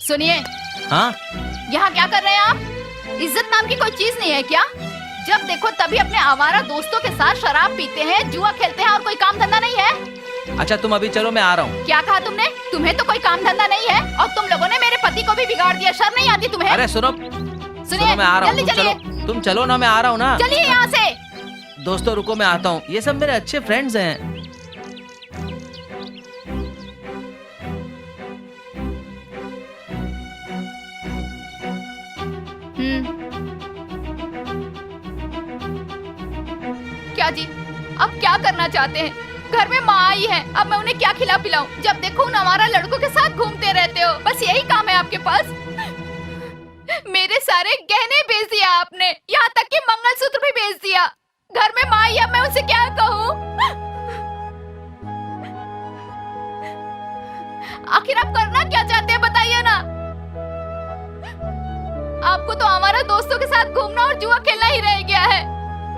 सुनिए, हाँ यहाँ क्या कर रहे हैं आप? इज्जत नाम की कोई चीज नहीं है क्या? जब देखो तभी अपने आवारा दोस्तों के साथ शराब पीते हैं, जुआ खेलते हैं और कोई काम धंधा नहीं है। अच्छा तुम अभी चलो, मैं आ रहा हूँ। क्या कहा तुमने? तुम्हें तो कोई काम धंधा नहीं है और तुम लोगों ने मेरे पति को भी बिगाड़ दिया। शर्म नहीं आती तुम्हें? अरे सुनो सुनिए, मैं आ रहा हूँ, जल्दी चलिए। तुम चलो ना, मैं आ रहा हूँ ना। चलिए यहाँ से। दोस्तों रुको, मैं आता हूँ। ये सब मेरे अच्छे फ्रेंड्स हैं। क्या जी, अब क्या करना चाहते हैं? घर में माँ आई है, अब मैं उन्हें क्या खिला पिलाऊं? जब देखो उन हमारा लड़कों के साथ घूमते रहते हो, बस यही काम है आपके पास। मेरे सारे गहने बेच दिया आपने, यहाँ तक कि मंगलसूत्र भी बेच दिया। घर में माँ आई है, मैं उनसे क्या कहूँ? आखिर आप करना क्या चाहते हैं, बताइए ना। आपको तो हमारा दोस्तों के साथ घूमना और जुआ खेलना ही रह गया है।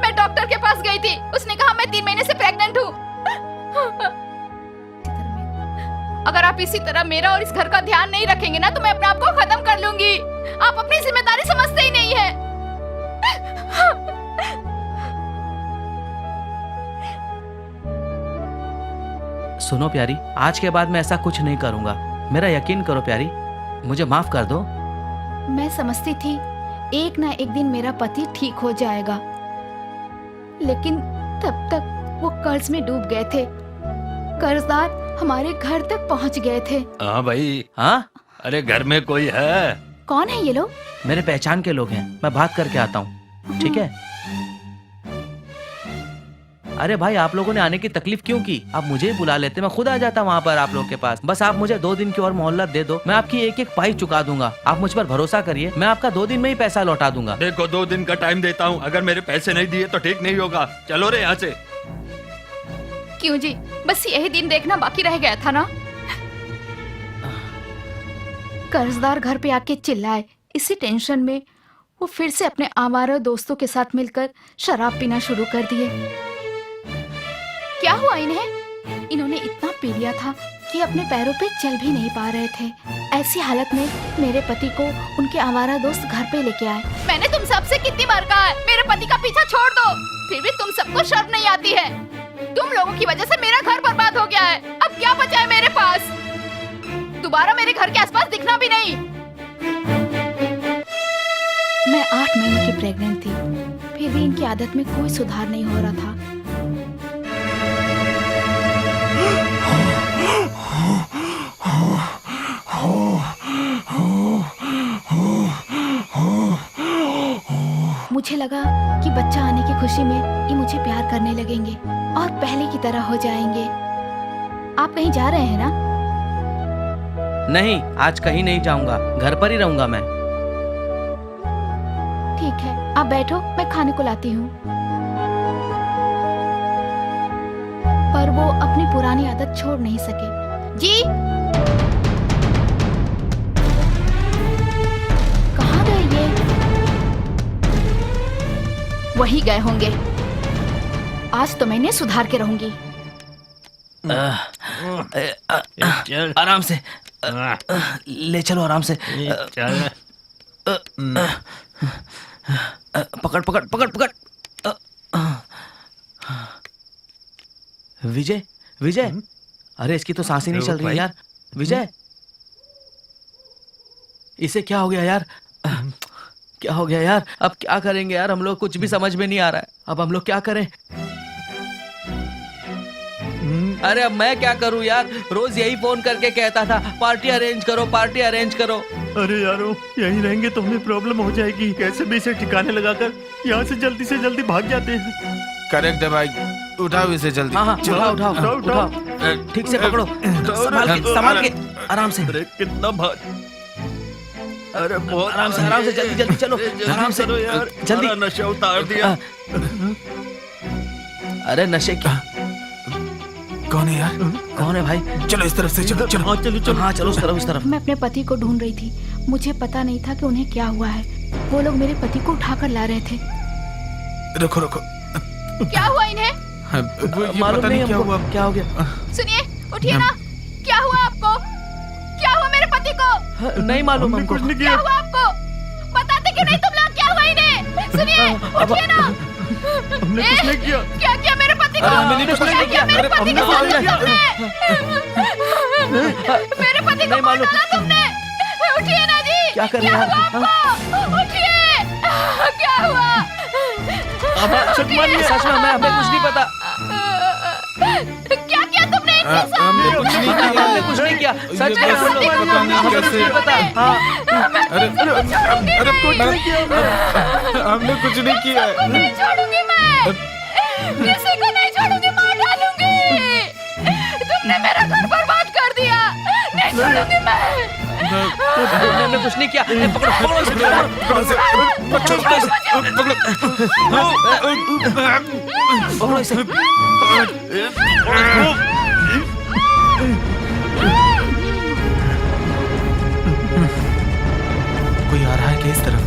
मैं डॉक्टर के पास गई थी, उसने कहा मैं 3 महीने से प्रेग्नेंट हूँ। अगर आप इसी तरह मेरा और इस घर का ध्यान नहीं रखेंगे ना, तो मैं अपने आप को खत्म कर लूंगी। आप अपनी जिम्मेदारी समझते ही नहीं है। सुनो प्यारी, आज के बाद मैं ऐसा कुछ नहीं करूंगा। मेरा यकीन करो प्यारी, मुझे माफ कर दो। मैं समझती थी एक ना एक दिन मेरा पति ठीक हो जाएगा, लेकिन तब तक वो कर्ज में डूब गए थे। कर्जदार हमारे घर तक पहुंच गए थे। हाँ भाई। हाँ अरे घर में कोई है? कौन है ये लोग? मेरे पहचान के लोग हैं, मैं बात करके आता हूँ, ठीक है? अरे भाई, आप लोगों ने आने की तकलीफ क्यों की? आप मुझे ही बुला लेते, मैं खुद आ जाता वहाँ पर आप लोगों के पास। बस आप मुझे 2 दिन की और मोहलत दे दो, मैं आपकी एक एक पाई चुका दूंगा। आप मुझ पर भरोसा करिए, मैं आपका 2 दिन में ही पैसा लौटा दूंगा। देखो 2 दिन का टाइम देता हूँ, अगर मेरे पैसे नहीं दिए तो ठीक नहीं होगा। चलो रे यहाँ से। क्यों जी, बस यही दिन देखना बाकी रह गया था ना। कर्जदार घर पे आके चिल्लाए, इसी टेंशन में वो फिर से अपने आवारा दोस्तों के साथ मिलकर शराब पीना शुरू कर दिए। क्या हुआ इन्हें? इन्होंने इतना पी लिया था कि अपने पैरों पे चल भी नहीं पा रहे थे। ऐसी हालत में मेरे पति को उनके आवारा दोस्त घर पे लेके आए। मैंने तुम सबसे कितनी बार कहा है मेरे पति का पीछा छोड़ दो, फिर भी तुम सबको शर्म नहीं आती है। तुम लोगों की वजह से मेरा घर बर्बाद हो गया है। अब क्या बचा है मेरे पास? दोबारा मेरे घर के आसपास दिखना भी नहीं। मैं 8 महीने की प्रेग्नेंट थी, फिर भी इनकी आदत में कोई सुधार नहीं हो रहा था। मुझे लगा कि बच्चा आने की खुशी में ये मुझे प्यार करने लगेंगे और पहले की तरह हो जाएंगे। आप कहीं जा रहे हैं ना? नहीं, आज कहीं नहीं जाऊंगा, घर पर ही रहूंगा मैं। ठीक है, आप बैठो, मैं खाने को लाती हूँ। पर वो अपनी पुरानी आदत छोड़ नहीं सके। जी, कहाँ गए ये? वही गए होंगे। आज तो मैं इन्हें सुधार के रहूंगी। आराम से ले चलो, आराम से। पकड़ पकड़ पकड़ पकड़। विजय, विजय, अरे इसकी तो सांस ही नहीं चल रही यार। विजय, इसे क्या हो गया यार? क्या हो गया यार? अब क्या करेंगे यार हम लोग? कुछ भी समझ में नहीं आ रहा है। अब हम लोग क्या करें? अरे अब मैं क्या करूं यार? रोज यही फोन करके कहता था पार्टी अरेंज करो, पार्टी अरेंज करो। अरे यारो, यहीं रहेंगे तो हमें प्रॉब्लम हो जाएगी। कैसे भी इसे ठिकाने लगाकर यहाँ से जल्दी भाग जाते हैं। करेक्ट है भाई, उठाओ इसे जल्दी। हाँ हाँ, उठाओ उठाओ उठाओ, ठीक से पकड़ो, संभाल के आराम से। अरे कितना भार। अरे बहुत आराम से जल्दी जल्दी चलो, आराम से यार, जल्दी। नशा उतार दिया। अरे नशे क्या? कौन है यार? कौन है भाई? चलो इस तरफ से, चलो चलो। हाँ चलो हाँ चलो, उस तरफ। मैं अपने पति को ढूंढ रही थी, मुझे पता नहीं था कि उन्हें क्या हुआ है। वो लोग मेरे पति को उठाकर ला रहे थे। रुको रुको, क्या हुआ इन्हें? मालूम नहीं क्या हुआ। क्या हो गया? सुनिए, उठिए ना। क्या हुआ आपको? क्या हुआ मेरे पति को? नहीं मालूम हमको। कुछ नहीं क्या किया। हुआ आपको? बताते क्यों नहीं तुम लोग? क्या हुआ इन्हें? सुनिए, उठिए ना। हमने कुछ नहीं किया। क्या किया मेरे पति को? अरे हमने कुछ नहीं किया। मेरे पति को हमने मार डाला तुमने। मेरे पति को मार डाला तुमने। उठिए ना जी। क्या कर रहे हैं आप? आपको? उठिए। क्या हुआ? सच मानिए, सच में हमें कुछ नहीं पता। क्या किया तुमने इनके साथ? हमने कुछ नहीं किया। हमने कुछ नहीं किया। सच में ये हम लोग पता नहीं हमें कुछ कैसे। नहीं पता। हाँ, अरे कुछ नहीं किया। हमने कुछ नहीं किया। नहीं छोड़ूंगी मैं। किसी को नहीं छोड़ूंगी, मार डालूंगी। तुमने मेरा घर बर्बाद कर दिया। नहीं छोड़ूंगी मैं। हमने कुछ नहीं किया। ए, पकड़ो पकड़ो इसे, पकड़ो इसे, पकड़ो इसे। कोई आ रहा है क्या इस तरफ?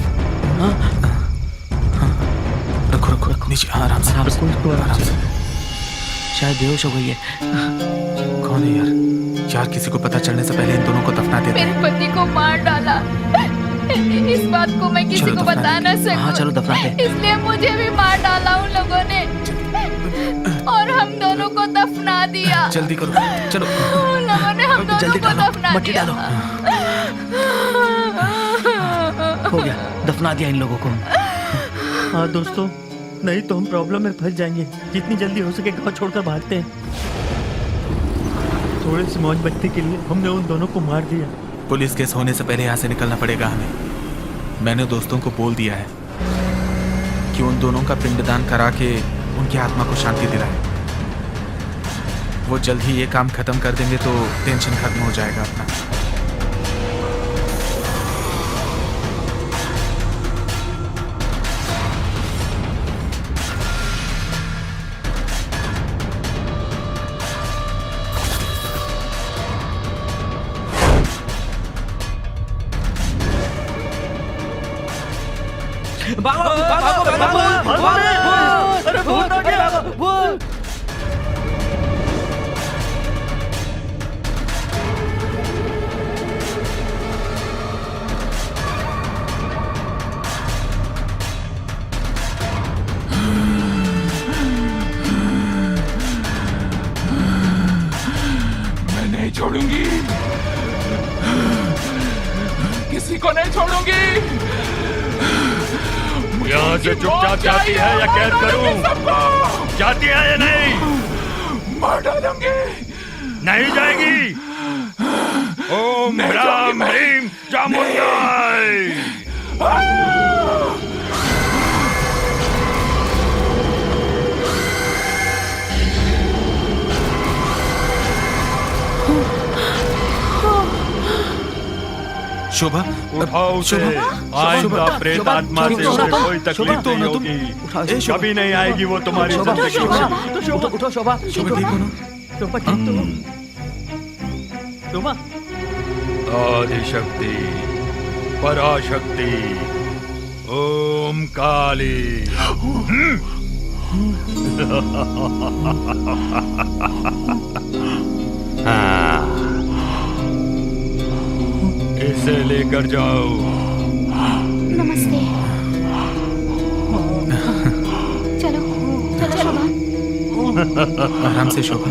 रखो रखो रखो नीचे। आराम से आराम से, आराम से। शायद बेहोश हो गई है। कौन है यार? यार किसी को पता चलने से पहले इन दोनों को दफना देते मेरे हैं। पति को मार डाला। इस बात को मैं किसी चलो को दफना बता न सकूं। हाँ, चलो दफनाते हैं। इसलिए मुझे भी मार डाला उन लोगों ने और हम दोनों को दफना दिया। जल्दी करो, चलो। उन लोगों ने हम दोनों जल्दी को डालो, दफना मट्टी दिया। डालो। हो गया, दफना दिया इन लोगों को। हाँ दोस्तों, नहीं तो हम प्रॉब्लम में फंस जाएंगे। जितनी जल्दी हो सके गांव छोड़कर भागते हैं। थोड़े से मौज बत्ती के लिए हमने उन दोनों को मार दिया। पुलिस केस होने से पहले यहाँ से निकलना पड़ेगा हमें। मैंने दोस्तों को बोल दिया है कि उन दोनों का पिंडदान करा के उनकी आत्मा को शांति दिलाए। वो जल्द ही ये काम खत्म कर देंगे तो टेंशन खत्म हो जाएगा अपना। भागो भागो भागो। अरे भूत आ गया। मैं नहीं छोड़ूंगी, किसी को नहीं छोड़ूंगी। यहाँ से चुपचाप जाती है या कैद करूं? जाती है या नहीं? मार डालूंगी। नहीं जाएगी। ओम राम ह्रीम चामुंडाय। शोभा, उठाओ उसे। आइंदा प्रेत आत्मा से उसे कोई तकलीफ नहीं होगी। कभी नहीं आएगी वो तुम्हारी जिंदगी में। उठो शोभा। शोभा ठीक हो ना? शोभा ठीक तो हो? शोभा आदिशक्ति पराशक्ति ओम काली। इसे लेकर जाओ। नमस्ते। चलो चलो शोभा। आराम से शोभा।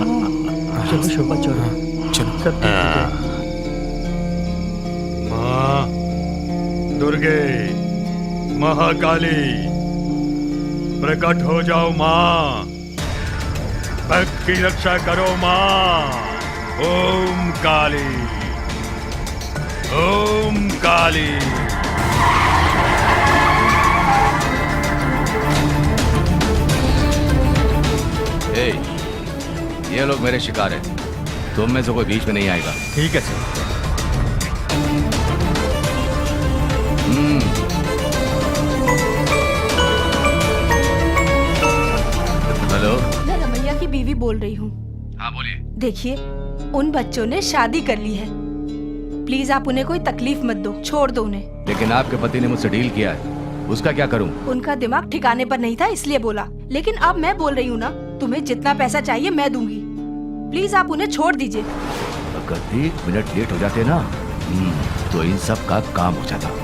चलो शोभा चलो। चलो सब ठीक हो जाएगा। माँ दुर्गे महाकाली प्रकट हो जाओ। माँ भक्त की रक्षा करो। माँ ओम काली ओम काली। ए, ये लोग मेरे शिकार हैं। तुम में से कोई बीच में नहीं आएगा। ठीक है सर। हेलो। मैं रमैया की बीवी बोल रही हूँ। हाँ बोलिए। देखिए, उन बच्चों ने शादी कर ली है। प्लीज आप उन्हें कोई तकलीफ मत दो, छोड़ दो उन्हें। लेकिन आपके पति ने मुझसे डील किया है, उसका क्या करूं? उनका दिमाग ठिकाने पर नहीं था इसलिए बोला। लेकिन अब मैं बोल रही हूँ ना, तुम्हें जितना पैसा चाहिए मैं दूंगी। प्लीज आप उन्हें छोड़ दीजिए। अगर 1 मिनट लेट हो जाते ना तो इन सब का काम हो जाता।